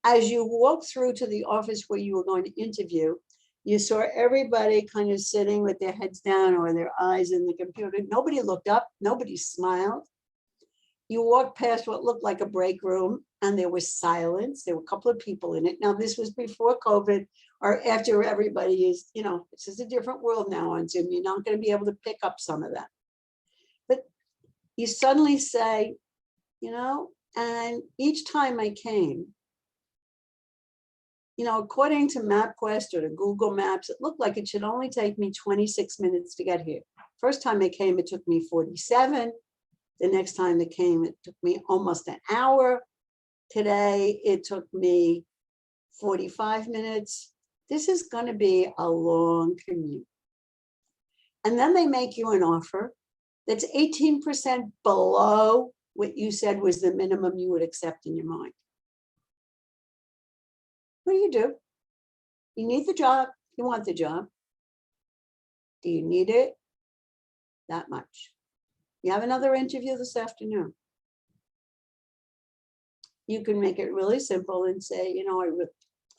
As you walked through to the office where you were going to interview, you saw everybody kind of sitting with their heads down or their eyes in the computer. Nobody looked up, nobody smiled. You walked past what looked like a break room and there was silence. There were a couple of people in it. Now, this was before COVID or after everybody is, this is a different world now on Zoom. You're not going to be able to pick up some of that. But you suddenly say, and each time I came, according to MapQuest or to Google Maps, it looked like it should only take me 26 minutes to get here. First time I came, it took me 47. The next time it came, it took me almost an hour. Today, it took me 45 minutes. This is going to be a long commute. And then they make you an offer that's 18% below what you said was the minimum you would accept in your mind. What do? You need the job. You want the job. Do you need it? That much. You have another interview this afternoon. You can make it really simple and say,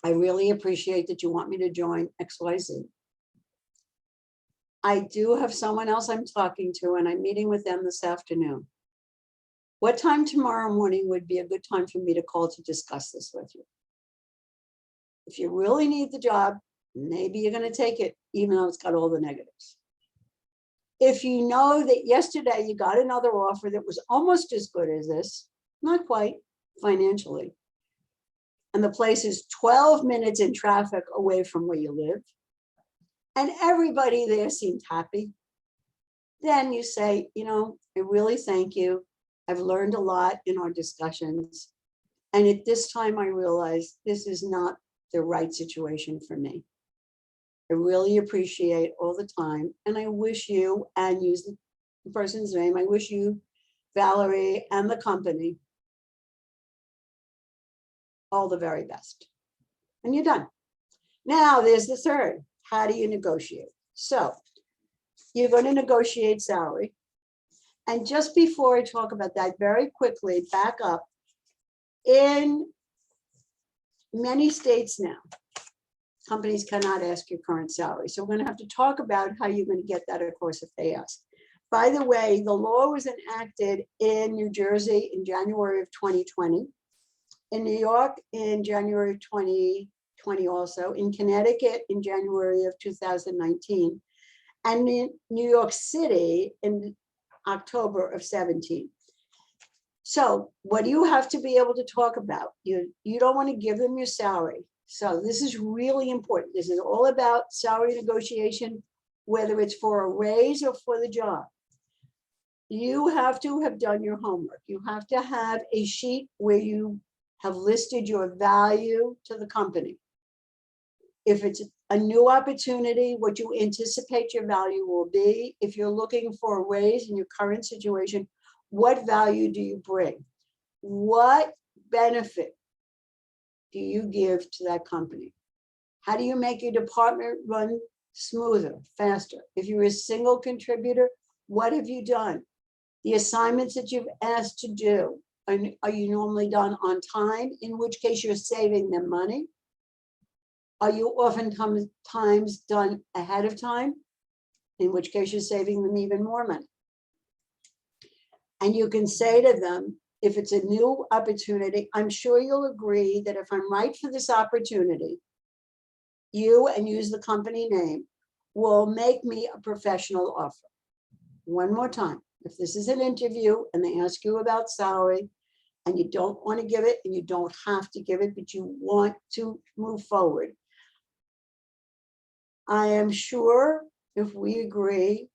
I really appreciate that you want me to join XYZ. I do have someone else I'm talking to and I'm meeting with them this afternoon. What time tomorrow morning would be a good time for me to call to discuss this with you? If you really need the job, maybe you're going to take it, even though it's got all the negatives. If you know that yesterday you got another offer that was almost as good as this, not quite financially, and the place is 12 minutes in traffic away from where you live, and everybody there seemed happy, then you say, I really thank you. I've learned a lot in our discussions. And at this time, I realize this is not the right situation for me. I really appreciate all the time. And I wish you, and use the person's name, I wish you, Valerie, and the company all the very best. And you're done. Now there's the third. How do you negotiate? So you're going to negotiate salary. And just before I talk about that, very quickly, back up. In many states now, companies cannot ask your current salary. So we're going to have to talk about how you're going to get that, of course, if they ask. By the way, the law was enacted in New Jersey in January of 2020, in New York in January of 2020 also, in Connecticut in January of 2019, and in New York City in October of 17. So what do you have to be able to talk about? You don't want to give them your salary. So this is really important. This is all about salary negotiation, whether it's for a raise or for the job. You have to have done your homework. You have to have a sheet where you have listed your value to the company. If it's a new opportunity, what you anticipate your value will be. If you're looking for a raise in your current situation, what value do you bring? What benefit do you give to that company? How do you make your department run smoother, faster. If you're a single contributor, what have you done? The assignments that you've asked to do, are you normally done on time, in which case you're saving them money? Are you oftentimes done ahead of time, in which case you're saving them even more money? And you can say to them, if it's a new opportunity, I'm sure you'll agree that if I'm right for this opportunity, you, and use the company name, will make me a professional offer. One more time, if this is an interview and they ask you about salary and you don't want to give it and you don't have to give it, but you want to move forward, I am sure if we agree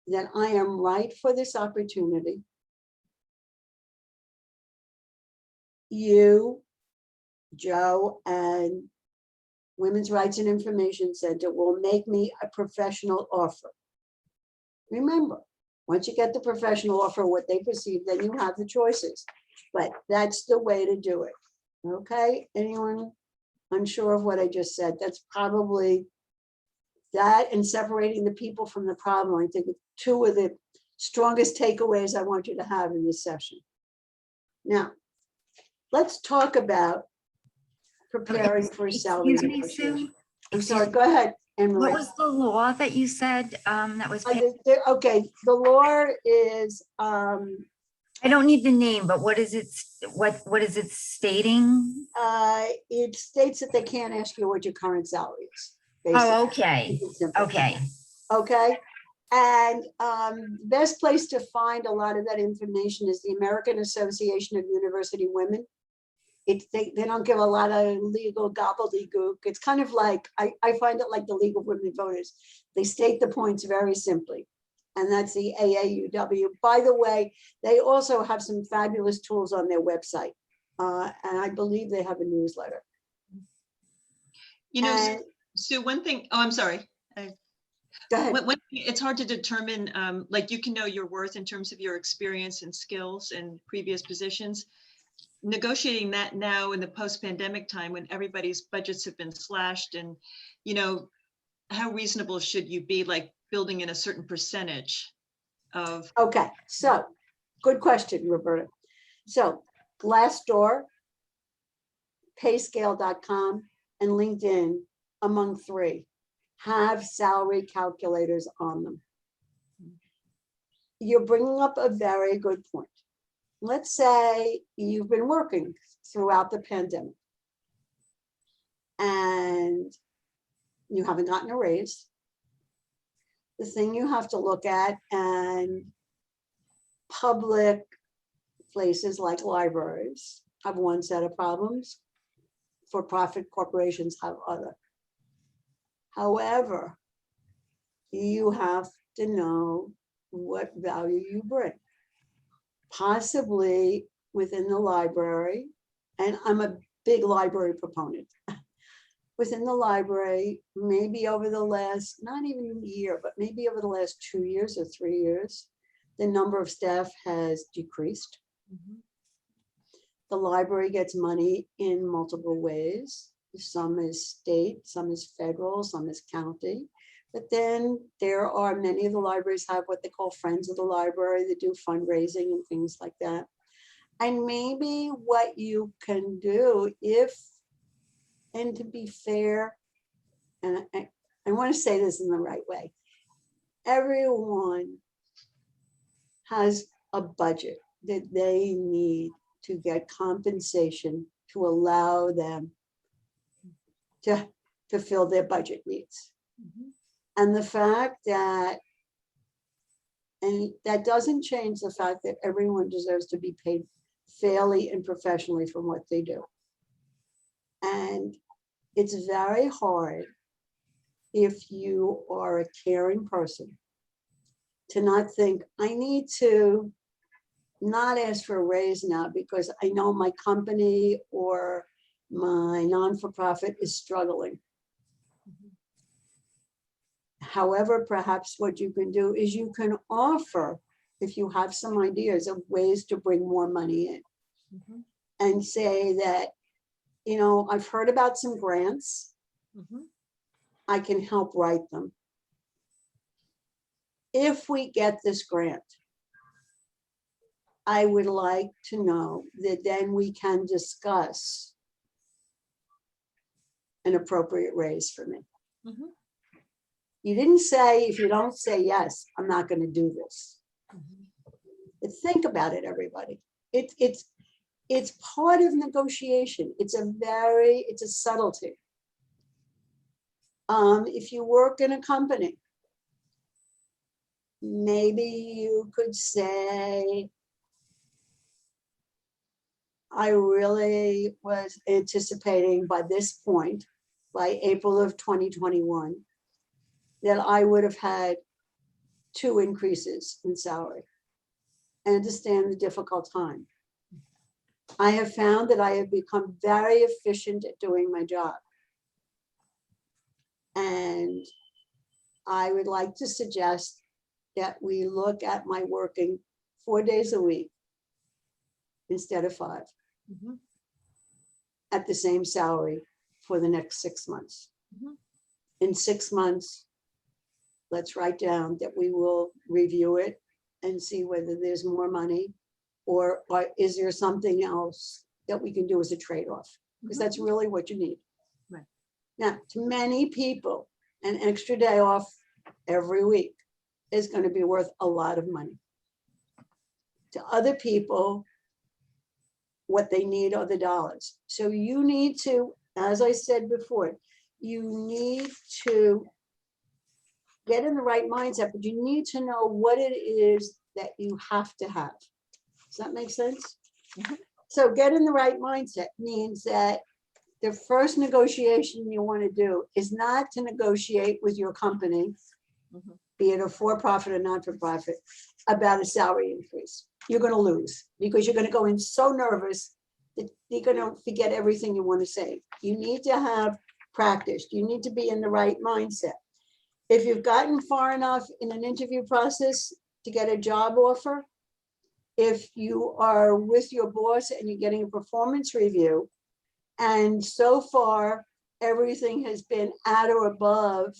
that I am right for this opportunity, you, Joe, and Women's Rights and Information Center will make me a professional offer. Remember, once you get the professional offer, what they perceive, then you have the choices. But that's the way to do it. Okay? Anyone unsure of what I just said? That's probably that, and separating the people from the problem. I think two of the strongest takeaways I want you to have in this session. Now, let's talk about preparing for salary Excuse me, negotiation. Sue. I'm sorry, go ahead, Anne Marie. What was the law that you said that was? Okay, the law is, I don't need the name, but what is it? What is it stating? it states that they can't ask you what your current salary is. Oh, basically. okay. It's simple. Okay. Okay, and the best place to find a lot of that information is the American Association of University Women. They don't give a lot of legal gobbledygook. It's kind of like, I find it like the League of Women Voters. They state the points very simply, and that's the AAUW. By the way, they also have some fabulous tools on their website, and I believe they have a newsletter. You know, And- Sue, one thing, oh, I'm sorry. Go ahead. It's hard to determine, like you can know your worth in terms of your experience and skills and previous positions. Negotiating that now in the post-pandemic time when everybody's budgets have been slashed, and, you know, how reasonable should you be, like building in a certain percentage of? Okay, so good question, Roberta. So Glassdoor, payscale.com, and LinkedIn, among three, have salary calculators on them. You're bringing up a very good point. Let's say you've been working throughout the pandemic and you haven't gotten a raise. The thing you have to look at, and public places like libraries have one set of problems, for-profit corporations have other. However, you have to know what value you bring. Possibly within the library, and I'm a big library proponent. Within the library, maybe over the last, not even a year, but maybe over the last 2 years or 3 years, the number of staff has decreased. The library gets money in multiple ways. Some is state, some is federal, some is county. But then there are many of the libraries have what they call Friends of the Library that do fundraising and things like that. And maybe what you can do, and to be fair, and I want to say this in the right way, everyone has a budget that they need to get compensation to allow them to fulfill their budget needs. And the fact that, and that doesn't change the fact that everyone deserves to be paid fairly and professionally for what they do. And it's very hard if you are a caring person to not think, I need to not ask for a raise now because I know my company or my non-for-profit is struggling. However, perhaps what you can do is you can offer, if you have some ideas of ways to bring more money in, and say that, you know, I've heard about some grants. I can help write them. if we get this grant, I would like to know that then we can discuss an appropriate raise for me. Mhm. You didn't say, if you don't say yes, I'm not going to do this. But think about it, everybody. It's part of negotiation. It's a subtlety. If you work in a company, maybe you could say, I really was anticipating by this point, by April of 2021, that I would have had 2 increases in salary. I understand the difficult time. I have found that I have become very efficient at doing my job. And I would like to suggest that we look at my working 4 days a week instead of 5 Mhm. at the same salary for the next 6 months. Mhm. In 6 months, let's write down that we will review it and see whether there's more money or is there something else that we can do as a trade-off? Because that's really what you need. Right. Now, to many people, an extra day off every week is going to be worth a lot of money. To other people, what they need are the dollars. So you need to, as I said before, you need to get in the right mindset, but you need to know what it is that you have to have. Does that make sense? Mhm. So get in the right mindset means that the first negotiation you want to do is not to negotiate with your company, Mhm. be it a for-profit or not-for-profit, about a salary increase. You're going to lose because you're going to go in so nervous that you're going to forget everything you want to say. You need to have practice. You need to be in the right mindset. If you've gotten far enough in an interview process to get a job offer, if you are with your boss and you're getting a performance review, and so far everything has been at or above,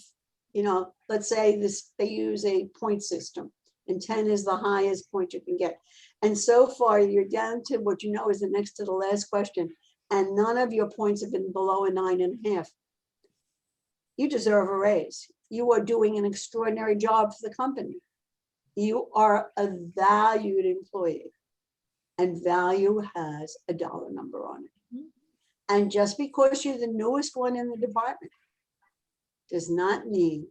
let's say they use a point system and 10 is the highest point you can get. And so far you're down to what you know is the next to the last question, and none of your points have been below a 9.5. You deserve a raise. You are doing an extraordinary job for the company. You are a valued employee, and value has a dollar number on it. And just because you're the newest one in the department does not mean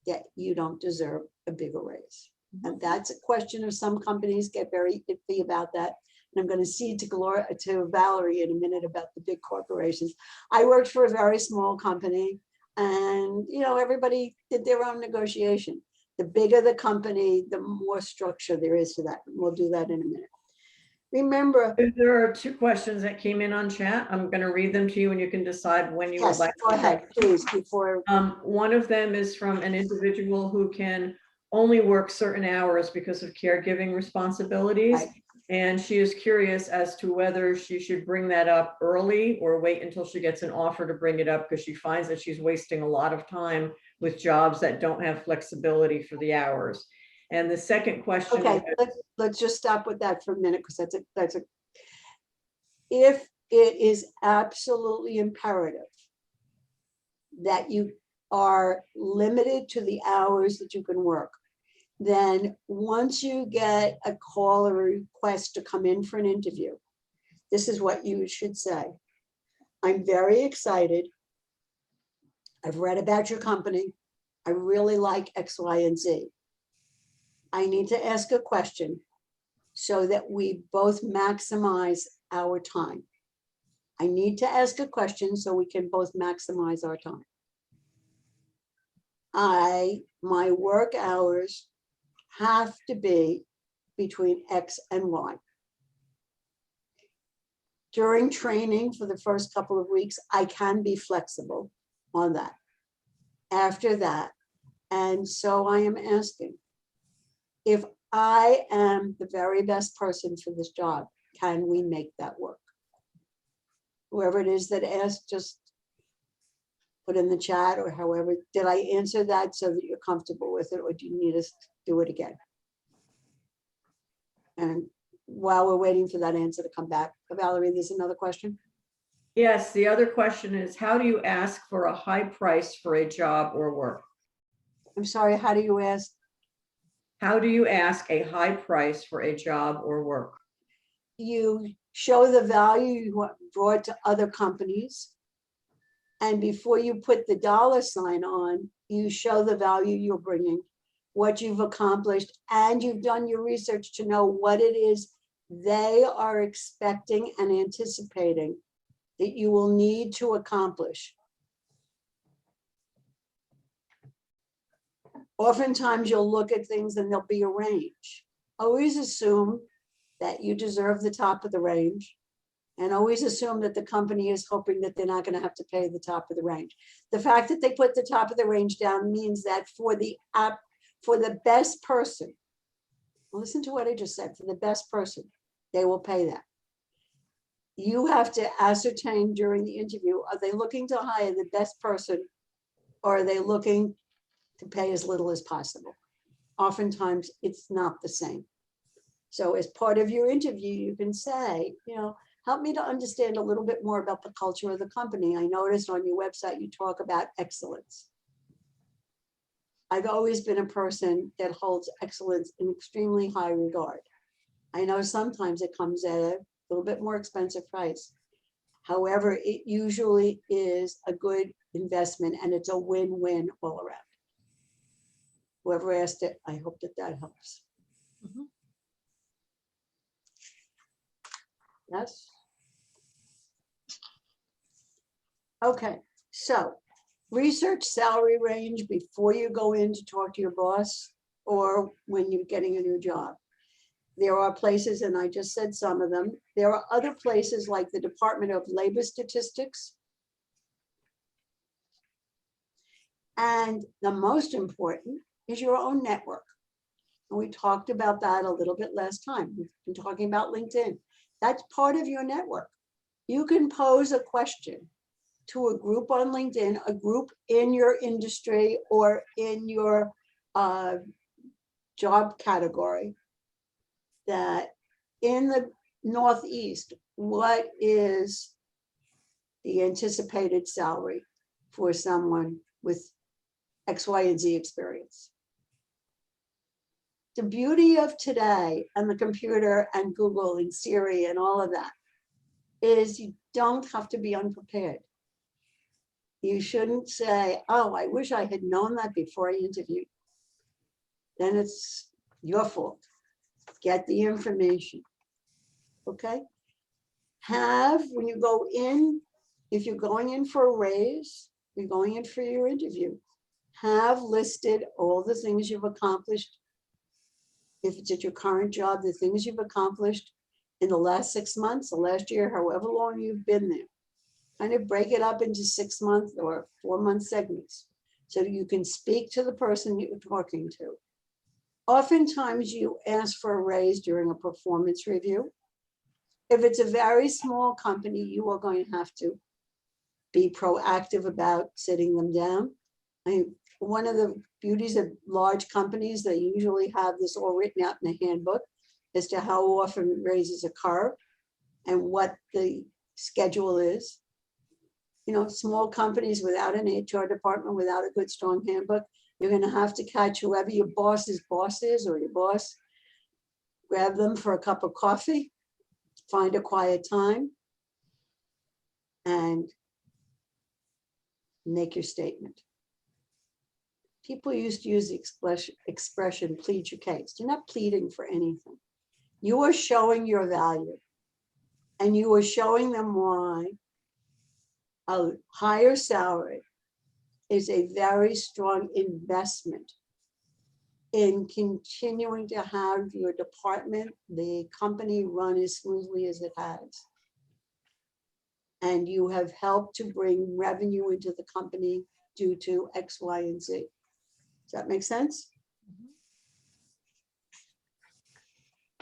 that you don't deserve a bigger raise. And that's a question of some companies get very iffy about that. And I'm going to cede to Valerie in a minute about the big corporations. I worked for a very small company, and everybody did their own negotiation. The bigger the company, the more structure there is to that. We'll do that in a minute. Remember, There are 2 questions that came in on chat. I'm going to read them to you and you can decide when you would yes, like. go ahead, please, before. One of them is from an individual who can only work certain hours because of caregiving responsibilities. Right. And she is curious as to whether she should bring that up early or wait until she gets an offer to bring it up, because she finds that she's wasting a lot of time with jobs that don't have flexibility for the hours. And the second question. Okay, let's just stop with that for a minute, because that's a. If it is absolutely imperative that you are limited to the hours that you can work, then once you get a call or a request to come in for an interview, this is what you should say. I'm very excited. I've read about your company. I really like X, Y, and Z. I need to ask a question so that we both maximize our time. I need to ask a question so we can both maximize our time. My work hours have to be between X and Y. During training for the first couple of weeks, I can be flexible on that. After that, and so I am asking, if I am the very best person for this job, can we make that work? Whoever it is that asked, just put in the chat or however. Did I answer that so that you're comfortable with it, or do you need us to do it again? And while we're waiting for that answer to come back, Valerie, there's another question. Yes, the other question is, how do you ask for a high price for a job or work? I'm sorry, how do you ask? How do you ask a high price for a job or work? You show the value you brought to other companies. And before you put the dollar sign on, you show the value you're bringing, what you've accomplished, and you've done your research to know what it is they are expecting and anticipating that you will need to accomplish. Oftentimes you'll look at things and there'll be a range. Always assume that you deserve the top of the range, and always assume that the company is hoping that they're not going to have to pay the top of the range. The fact that they put the top of the range down means that for the best person, listen to what I just said, for the best person, they will pay that. You have to ascertain during the interview, are they looking to hire the best person, or are they looking to pay as little as possible? Oftentimes it's not the same. So as part of your interview, you can say, help me to understand a little bit more about the culture of the company. I noticed on your website, you talk about excellence. I've always been a person that holds excellence in extremely high regard. I know sometimes it comes at a little bit more expensive price. However, it usually is a good investment and it's a win-win all around. Whoever asked it, I hope that helps. Mhm. Yes. Okay, so research salary range before you go in to talk to your boss or when you're getting a new job. There are places, and I just said some of them, there are other places like the Department of Labor Statistics. And the most important is your own network. And we talked about that a little bit last time. We've been talking about LinkedIn. That's part of your network. You can pose a question to a group on LinkedIn, a group in your industry or in your job category, that in the Northeast, what is the anticipated salary for someone with X, Y, and Z experience? The beauty of today and the computer and Google and Siri and all of that is you don't have to be unprepared. You shouldn't say, oh, I wish I had known that before I interviewed. Then it's your fault. Get the information, okay? When you go in, if you're going in for a raise, you're going in for your interview, have listed all the things you've accomplished. If it's at your current job, the things you've accomplished in the last 6 months, the last year, however long you've been there. Kind of break it up into 6 month or 4 month segments so that you can speak to the person you're talking to. Oftentimes you ask for a raise during a performance review. If it's a very small company, you are going to have to be proactive about sitting them down. One of the beauties of large companies, they usually have this all written out in a handbook as to how often raises occur and what the schedule is. Small companies without an HR department, without a good, strong handbook, you're going to have to catch whoever your boss's boss is or your boss, grab them for a cup of coffee, find a quiet time, and make your statement. People used to use the expression, plead your case. You're not pleading for anything. You are showing your value, and you are showing them why a higher salary is a very strong investment in continuing to have your department, the company, run as smoothly as it has. And you have helped to bring revenue into the company due to X, Y, and Z. Does that make sense?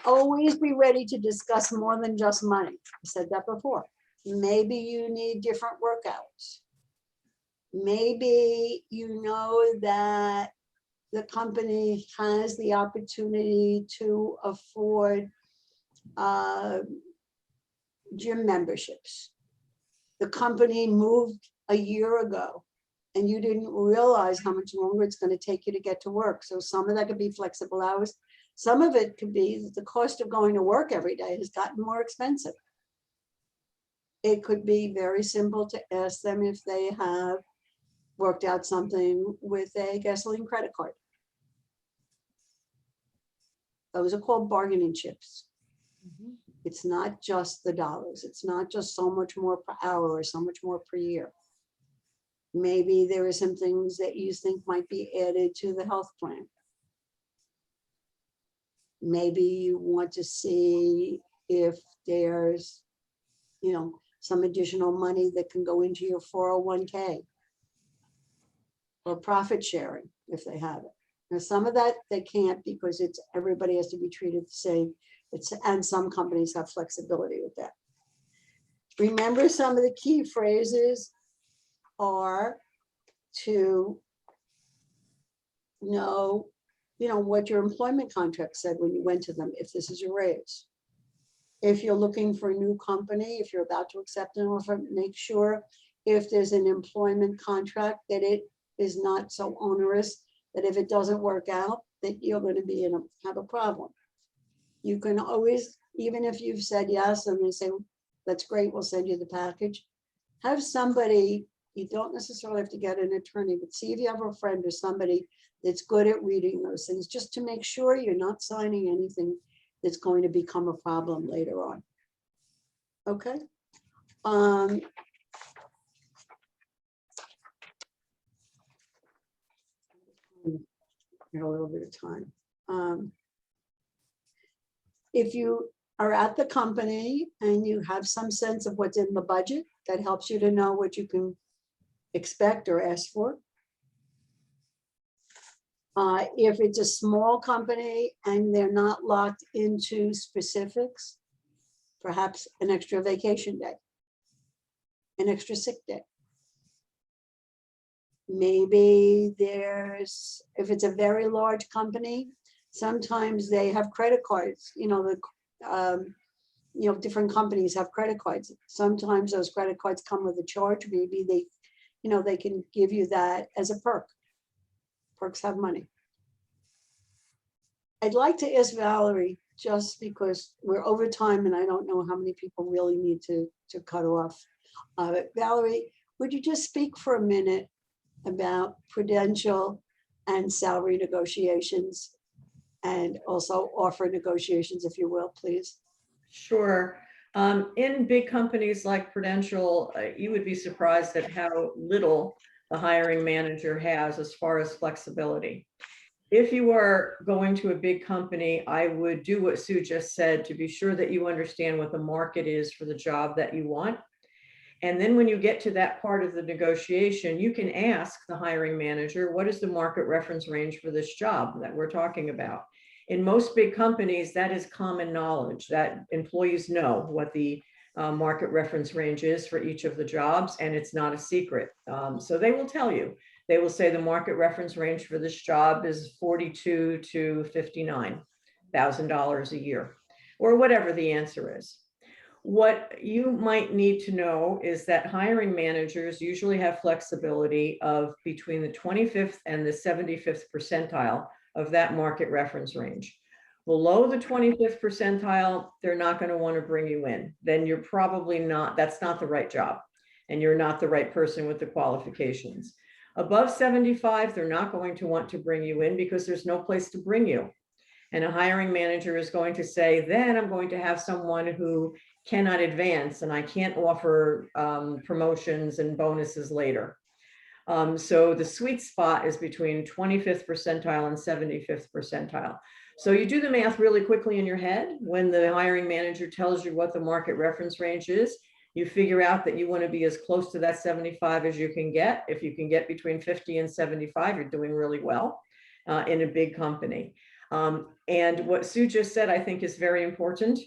Always be ready to discuss more than just money. I said that before. Maybe you need different work hours. Maybe you know that the company has the opportunity to afford gym memberships. The company moved a year ago and you didn't realize how much longer it's going to take you to get to work. So some of that could be flexible hours. Some of it could be that the cost of going to work every day has gotten more expensive. It could be very simple to ask them if they have worked out something with a gasoline credit card. Those are called bargaining chips. It's not just the dollars. It's not just so much more per hour or so much more per year. Maybe there are some things that you think might be added to the health plan. Maybe you want to see if there's, some additional money that can go into your 401k or profit sharing if they have it. Now, some of that they can't because everybody has to be treated the same. And some companies have flexibility with that. Remember, some of the key phrases are to know, what your employment contract said when you went to them, if this is your raise. If you're looking for a new company, if you're about to accept an offer, make sure if there's an employment contract that it is not so onerous that if it doesn't work out, that you're going to have a problem. You can always, even if you've said yes and they say, that's great, we'll send you the package, have somebody, you don't necessarily have to get an attorney, but see if you have a friend or somebody that's good at reading those things, just to make sure you're not signing anything that's going to become a problem later on. Okay. A little bit of time. If you are at the company and you have some sense of what's in the budget, that helps you to know what you can expect or ask for. If it's a small company and they're not locked into specifics, perhaps an extra vacation day, an extra sick day. Maybe if it's a very large company, sometimes they have credit cards, different companies have credit cards. Sometimes those credit cards come with a charge. Maybe they can give you that as a perk. Perks have money. I'd like to ask Valerie, just because we're over time and I don't know how many people really need to cut off. Valerie, would you just speak for a minute about prudential and salary negotiations and also offer negotiations, if you will, please? Sure. In big companies like Prudential, you would be surprised at how little the hiring manager has as far as flexibility. If you are going to a big company, I would do what Sue just said to be sure that you understand what the market is for the job that you want. And then when you get to that part of the negotiation, you can ask the hiring manager, what is the market reference range for this job that we're talking about? In most big companies, that is common knowledge that employees know what the market reference range is for each of the jobs, and it's not a secret. So they will tell you. They will say the market reference range for this job is $42,000 to $59,000 a year, or whatever the answer is. What you might need to know is that hiring managers usually have flexibility of between the 25th and the 75th percentile of that market reference range. Below the 25th percentile, they're not going to want to bring you in. Then you're probably not, that's not the right job, and you're not the right person with the qualifications. Above 75, they're not going to want to bring you in because there's no place to bring you. And a hiring manager is going to say, then I'm going to have someone who cannot advance and I can't offer promotions and bonuses later. So the sweet spot is between 25th percentile and 75th percentile. So you do the math really quickly in your head. When the hiring manager tells you what the market reference range is, you figure out that you want to be as close to that 75 as you can get. If you can get between 50 and 75, you're doing really well in a big company. And what Sue just said, I think is very important.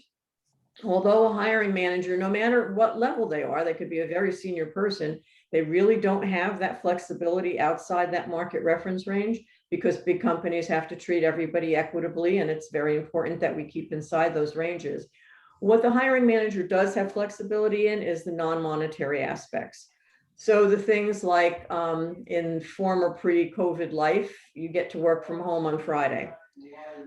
although a hiring manager, no matter what level they are, they could be a very senior person, they really don't have that flexibility outside that market reference range, because big companies have to treat everybody equitably, and it's very important that we keep inside those ranges. What the hiring manager does have flexibility in is the non-monetary aspects. So the things like in former pre-COVID life, you get to work from home on Friday.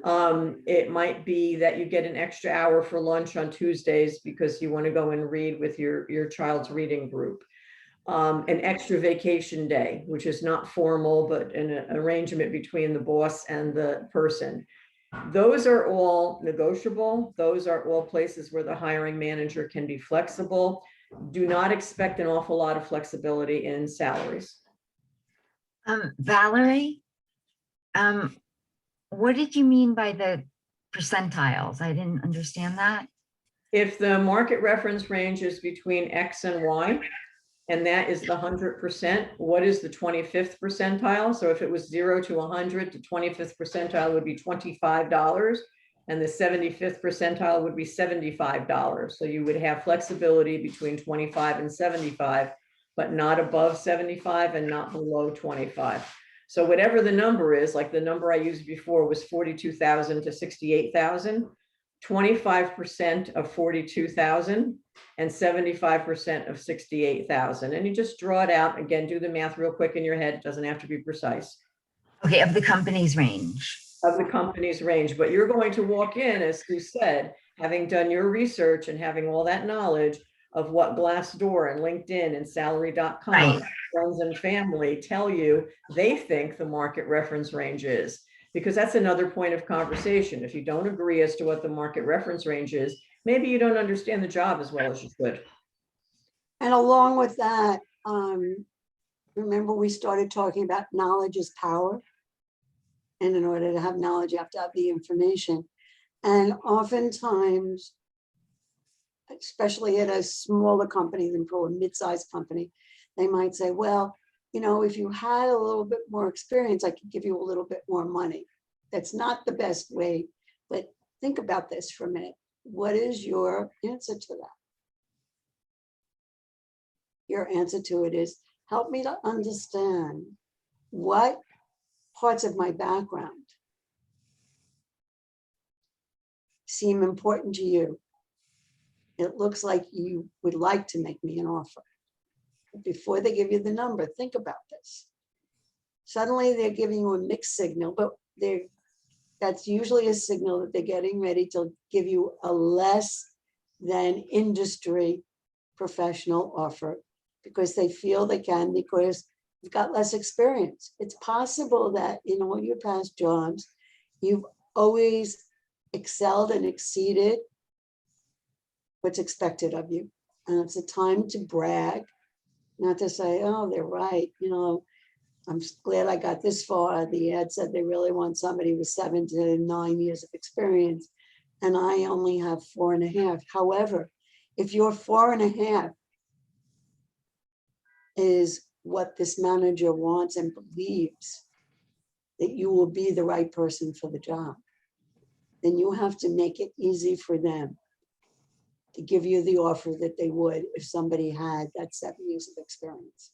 It might be that you get an extra hour for lunch on Tuesdays because you want to go and read with your child's reading group. An extra vacation day, which is not formal, but an arrangement between the boss and the person. Those are all negotiable. Those are all places where the hiring manager can be flexible. Do not expect an awful lot of flexibility in salaries. Valerie, what did you mean by the percentiles? I didn't understand that. If the market reference range is between X and Y, and that is the 100%, what is the 25th percentile? So if it was 0 to 100, the 25th percentile would be $25, and the 75th percentile would be $75. So you would have flexibility between 25 and 75, but not above 75 and not below 25. So whatever the number is, like the number I used before was 42,000 to 68,000, 25% of 42,000 and 75% of 68,000. And you just draw it out. Again, do the math real quick in your head. It doesn't have to be precise. Okay, of the company's range. Of the company's range, but you're going to walk in, as Sue said, having done your research and having all that knowledge of what Glassdoor and LinkedIn and salary.com, Right. friends and family tell you they think the market reference range is. Because that's another point of conversation. If you don't agree as to what the market reference range is, maybe you don't understand the job as well as you should. And along with that, remember we started talking about knowledge is power. And in order to have knowledge, you have to have the information. And oftentimes, especially at a smaller company than for a mid-sized company, they might say, well, you know, if you had a little bit more experience, I could give you a little bit more money. That's not the best way, but think about this for a minute. What is your answer to that? Your answer to it is, help me to understand what parts of my background seem important to you. It looks like you would like to make me an offer. Before they give you the number, think about this. Suddenly they're giving you a mixed signal, but that's usually a signal that they're getting ready to give you a less than industry professional offer because they feel they can, because you've got less experience. It's possible that in all your past jobs, you've always excelled and exceeded what's expected of you. And it's a time to brag. Not to say, oh, they're right. You know, I'm glad I got this far. The ad said they really want somebody with 7 to 9 years of experience. And I only have 4.5. However, if your 4.5 is what this manager wants and believes that you will be the right person for the job, then you have to make it easy for them to give you the offer that they would if somebody had that 7 years of experience.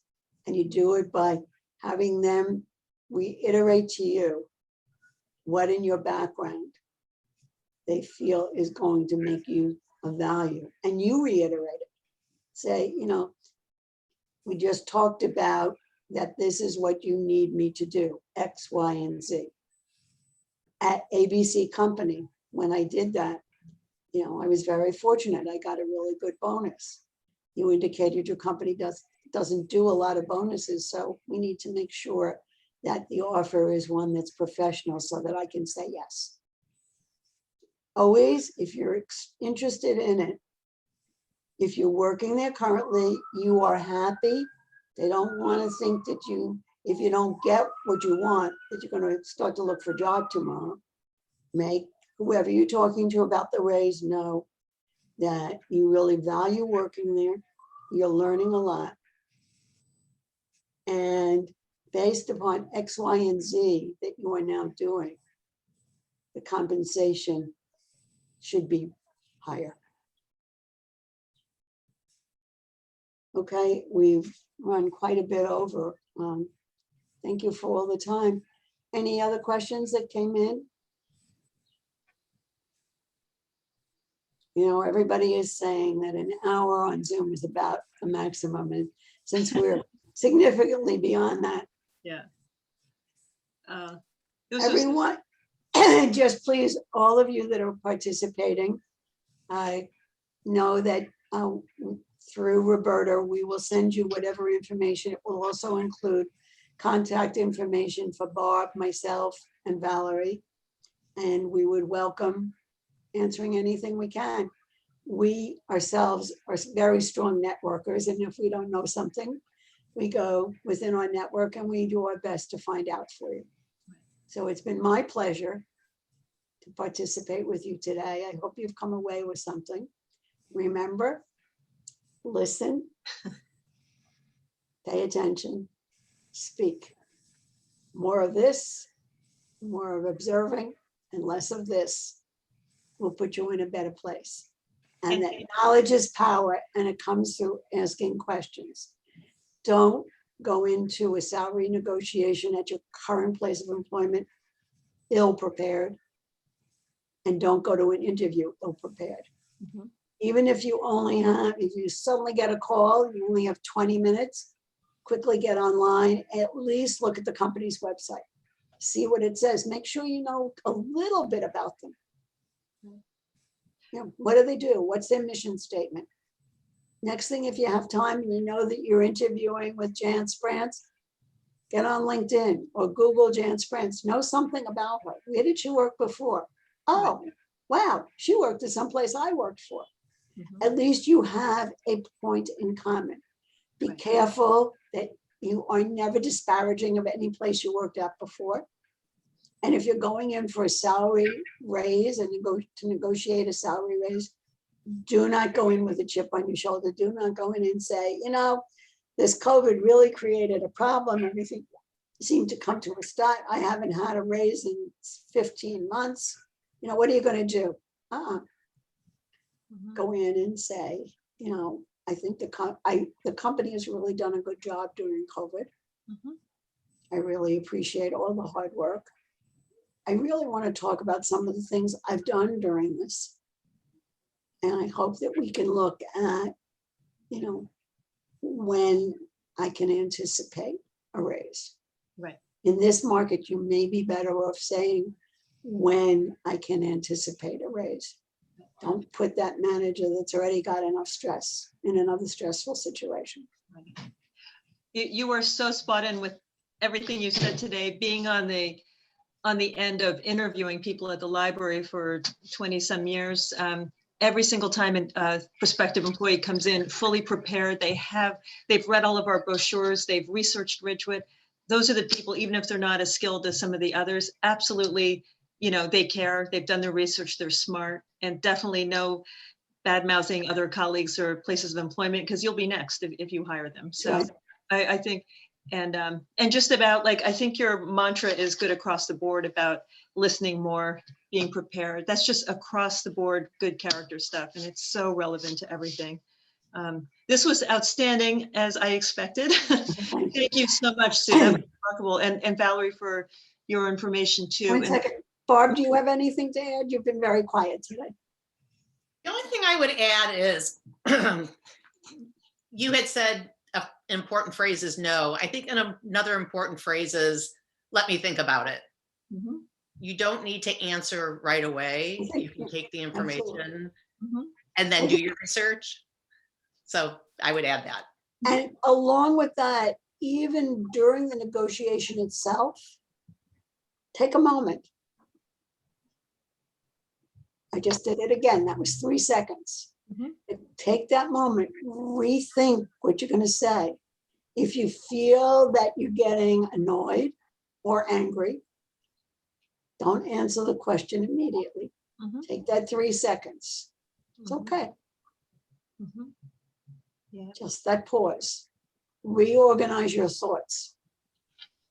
And you do it by having them reiterate to you what in your background they feel is going to make you of value. And you reiterate it. Say, you know, we just talked about that this is what you need me to do, X, Y, and Z. At ABC Company, when I did that, you know, I was very fortunate. I got a really good bonus. You indicated your company doesn't do a lot of bonuses, so we need to make sure that the offer is one that's professional so that I can say yes. Always, if you're interested in it, if you're working there currently, you are happy. They don't want to think that if you don't get what you want, that you're going to start to look for a job tomorrow. Make whoever you're talking to about the raise know that you really value working there. You're learning a lot. And based upon X, Y, and Z that you are now doing, the compensation should be higher. Okay, we've run quite a bit over. Thank you for all the time. Any other questions that came in? You know, everybody is saying that an hour on Zoom is about the maximum, and since we're significantly beyond that, Yeah. This was- everyone, just please, all of you that are participating, I know that through Roberta, we will send you whatever information. It will also include contact information for Barb, myself, and Valerie. And we would welcome answering anything we can. We ourselves are very strong networkers, and if we don't know something, we go within our network and we do our best to find out for you. So it's been my pleasure to participate with you today. I hope you've come away with something. Remember, listen, pay attention, speak. More of this, more of observing, and less of this will put you in a better place. And that knowledge is power, and it comes through asking questions. Don't go into a salary negotiation at your current place of employment ill-prepared, and don't go to an interview ill-prepared. Mhm. Even if you only have, if you suddenly get a call, you only have 20 minutes, quickly get online, at least look at the company's website. See what it says. Make sure you know a little bit about them. You know, what do they do? What's their mission statement? Next thing, if you have time and you know that you're interviewing with Jan Sprance, get on LinkedIn or Google Jan Sprance. Know something about her. Where did she work before? Oh, wow, she worked at some place I worked for. Mhm. At least you have a point in common. Be Right. careful that you are never disparaging of any place you worked at before. And if you're going in for a salary raise and you go to negotiate a salary raise, do not go in with a chip on your shoulder. Do not go in and say, you know, this COVID really created a problem. Everything seemed to come to a stop. I haven't had a raise in 15 months. You know, what are you going to do? Mhm. Go in and say, you know, I think the company has really done a good job during COVID. Mhm. I really appreciate all the hard work. I really want to talk about some of the things I've done during this. And I hope that we can look at, you know, when I can anticipate a raise. Right. In this market, you may be better off saying when I can anticipate a raise. Don't put that manager that's already got enough stress in another stressful situation. You are so spot on with everything you said today, being on the end of interviewing people at the library for 20 some years. Every single time a prospective employee comes in fully prepared, they've read all of our brochures, they've researched Ridgewood. Those are the people, even if they're not as skilled as some of the others, absolutely, you know, they care, they've done their research, they're smart, and definitely no bad mouthing other colleagues or places of employment, because you'll be next if you hire them. So Right. I think, and just about, like, I think your mantra is good across the board about listening more, being prepared. That's just across the board, good character stuff. And it's so relevant to everything. This was outstanding, as I expected. Thank you so much, Sue. That was remarkable. And Valerie, for your information too. One second. Barb, do you have anything to add? You've been very quiet today. The only thing I would add is you had said an important phrase is no. I think another important phrase is let me think about it. Mhm. You don't need to answer right away. You can take the information Mhm. and then do your research. So I would add that. And along with that, even during the negotiation itself, take a moment. I just did it again. That was 3 seconds. Mhm. Take that moment, rethink what you're going to say. If you feel that you're getting annoyed or angry, don't answer the question immediately. Mhm. Take that 3 seconds. It's Mhm. okay. Mhm. Yeah. Just that pause. Reorganize your thoughts.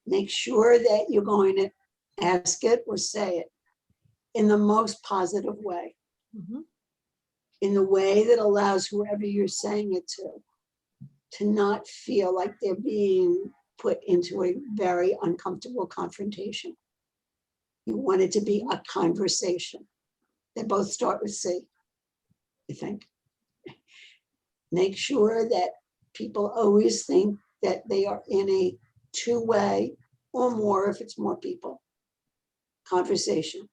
Make sure that you're going to ask it or say it in the most positive way, Mhm. in the way that allows whoever you're saying it to to not feel like they're being put into a very uncomfortable confrontation. You want it to be a conversation. They both start with C, I think. Make sure that people always think that they are in a two-way or more if it's more people. Conversation.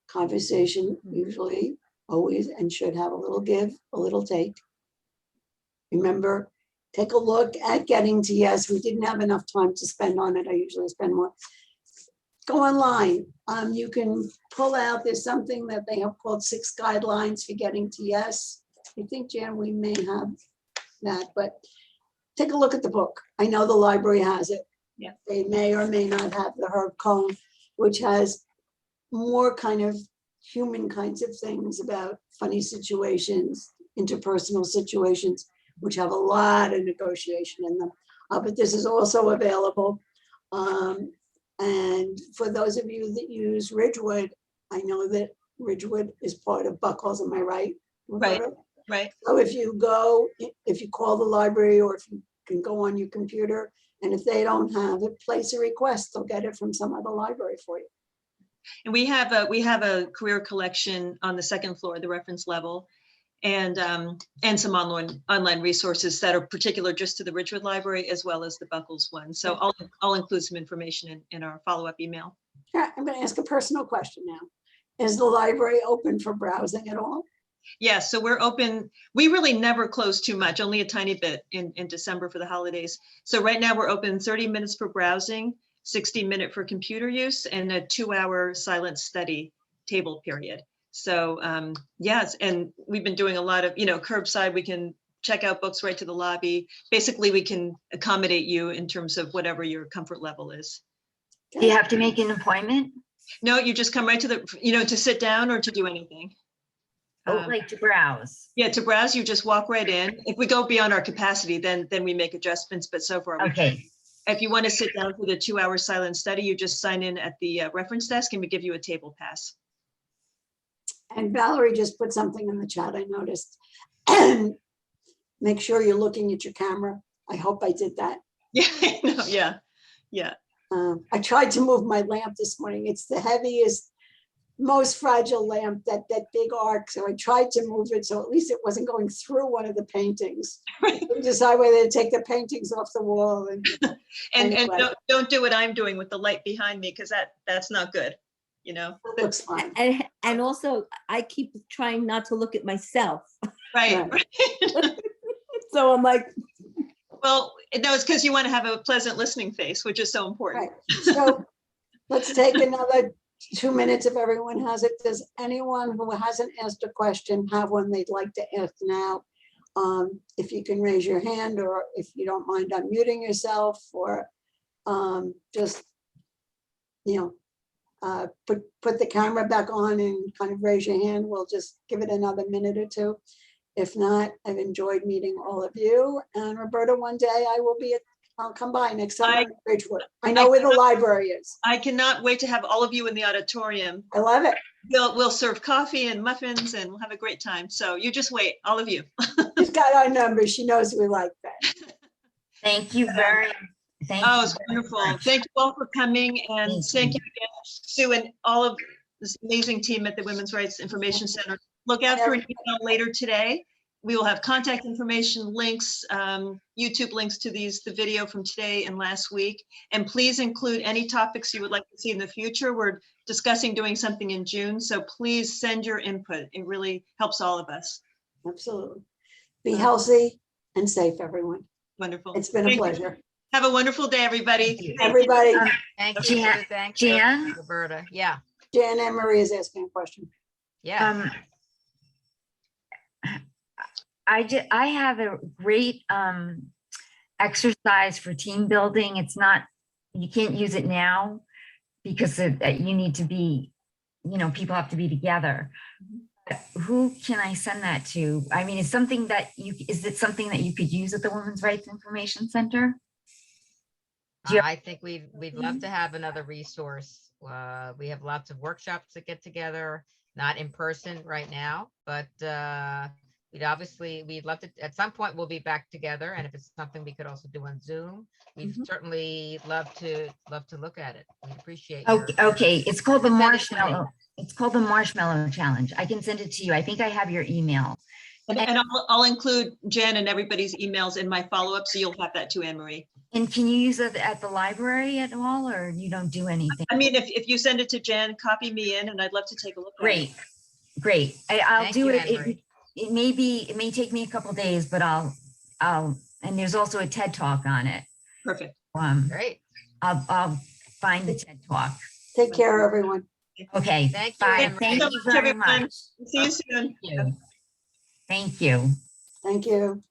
Conversation usually always and should have a little give, a little take. Remember, take a look at getting to yes. We didn't have enough time to spend on it. I usually spend more. Go online. You can pull out, there's something that they have called 6 guidelines for getting to yes. I think, Jan, we may have that, but take a look at the book. I know the library has it. Yeah. They may or may not have the Herb Cohn, which has more kind of human kinds of things about funny situations, interpersonal situations, which have a lot of negotiation in them. But this is also available. And for those of you that use Ridgewood, I know that Ridgewood is part of Buckles, am I right? Right. Roberta? Right. So if you call the library or if you can go on your computer, and if they don't have it, place a request, they'll get it from some other library for you. And we have a career collection on the second floor, the reference level, and some online resources that are particular just to the Ridgewood Library as well as the Buckles one. So I'll include some information in our follow-up email. Yeah, I'm going to ask a personal question now. Is the library open for browsing at all? Yeah, so we're open. We really never close too much, only a tiny bit in December for the holidays. So right now we're open 30 minutes for browsing, 60-minute for computer use, and a 2-hour silent study table period. So yes, and we've been doing a lot of, curbside. We can check out books right to the lobby. Basically, we can accommodate you in terms of whatever your comfort level is. Do you have to make an appointment? No, you just come right to the, to sit down or to do anything. Like to browse? Yeah, to browse, you just walk right in. If we go beyond our capacity, then we make adjustments, but so far. Okay. If you want to sit down for the 2-hour silent study, you just sign in at the reference desk and we give you a table pass. And Valerie just put something in the chat, I noticed. Make sure you're looking at your camera. I hope I did that. Yeah, yeah. I tried to move my lamp this morning. It's the heaviest, most fragile lamp, that big arc. So I tried to move it so at least it wasn't going through one of the paintings. Decide whether to take the paintings off the wall. And anyway. don't do what I'm doing with the light behind me, because that's not good. That looks fine. And also, I keep trying not to look at myself. Right. So I'm like, well, no, it's because you want to have a pleasant listening face, which is so important. Right. So let's take another 2 minutes if everyone has it. Does anyone who hasn't asked a question have one they'd like to ask now? If you can raise your hand, or if you don't mind unmuting yourself, or just, put the camera back on and kind of raise your hand. We'll just give it another minute or two. If not, I've enjoyed meeting all of you. And Roberta, one day I'll come by next summer in Ridgewood. I know where the library is. I cannot wait to have all of you in the auditorium. I love it. We'll serve coffee and muffins and we'll have a great time. So you just wait, all of you. She's got our number. She knows we like that. Thank you very much. Oh, it's wonderful. Thank you all for coming, and thank you again, Sue, and all of this amazing team at the Women's Rights Information Center. Look out for an email later today. We will have contact information, links, YouTube links to the video from today and last week. And please include any topics you would like to see in the future. We're discussing doing something in June, so please send your input. It really helps all of us. Absolutely. Be healthy and safe, everyone. Wonderful. It's been a pleasure. Have a wonderful day, everybody. Everybody. Thank you. Thank you, Jan? Roberta. Yeah. Jan and Marie is asking a question. Yeah. I have a great exercise for team building. It's not, you can't use it now because you need to be, people have to be together. Who can I send that to? I mean, is it something that you could use at the Women's Rights Information Center? I think we'd love to have another resource. We have lots of workshops that get together, not in person right now, but we'd love to, at some point, we'll be back together. And if it's something we could also do on Zoom, we'd certainly love to look at it. We appreciate your. Okay, it's called the Send it to me. marshmallow. It's called the marshmallow challenge. I can send it to you. I think I have your email. And I'll include Jen and everybody's emails in my follow-up, so you'll have that too, Anne Marie. And can you use it at the library at all, or you don't do anything? I mean, if you send it to Jen, copy me in, and I'd love to take a look at it. Great. I'll Thank do you, it. Anne Marie. It may take me a couple days, but and there's also a TED Talk on it. Perfect. Great. I'll find the TED Talk. Take care, everyone. Okay. Thank you, Bye. Anne Marie. Thank so you much, very everyone. much. See you soon. Thank you. Thank you.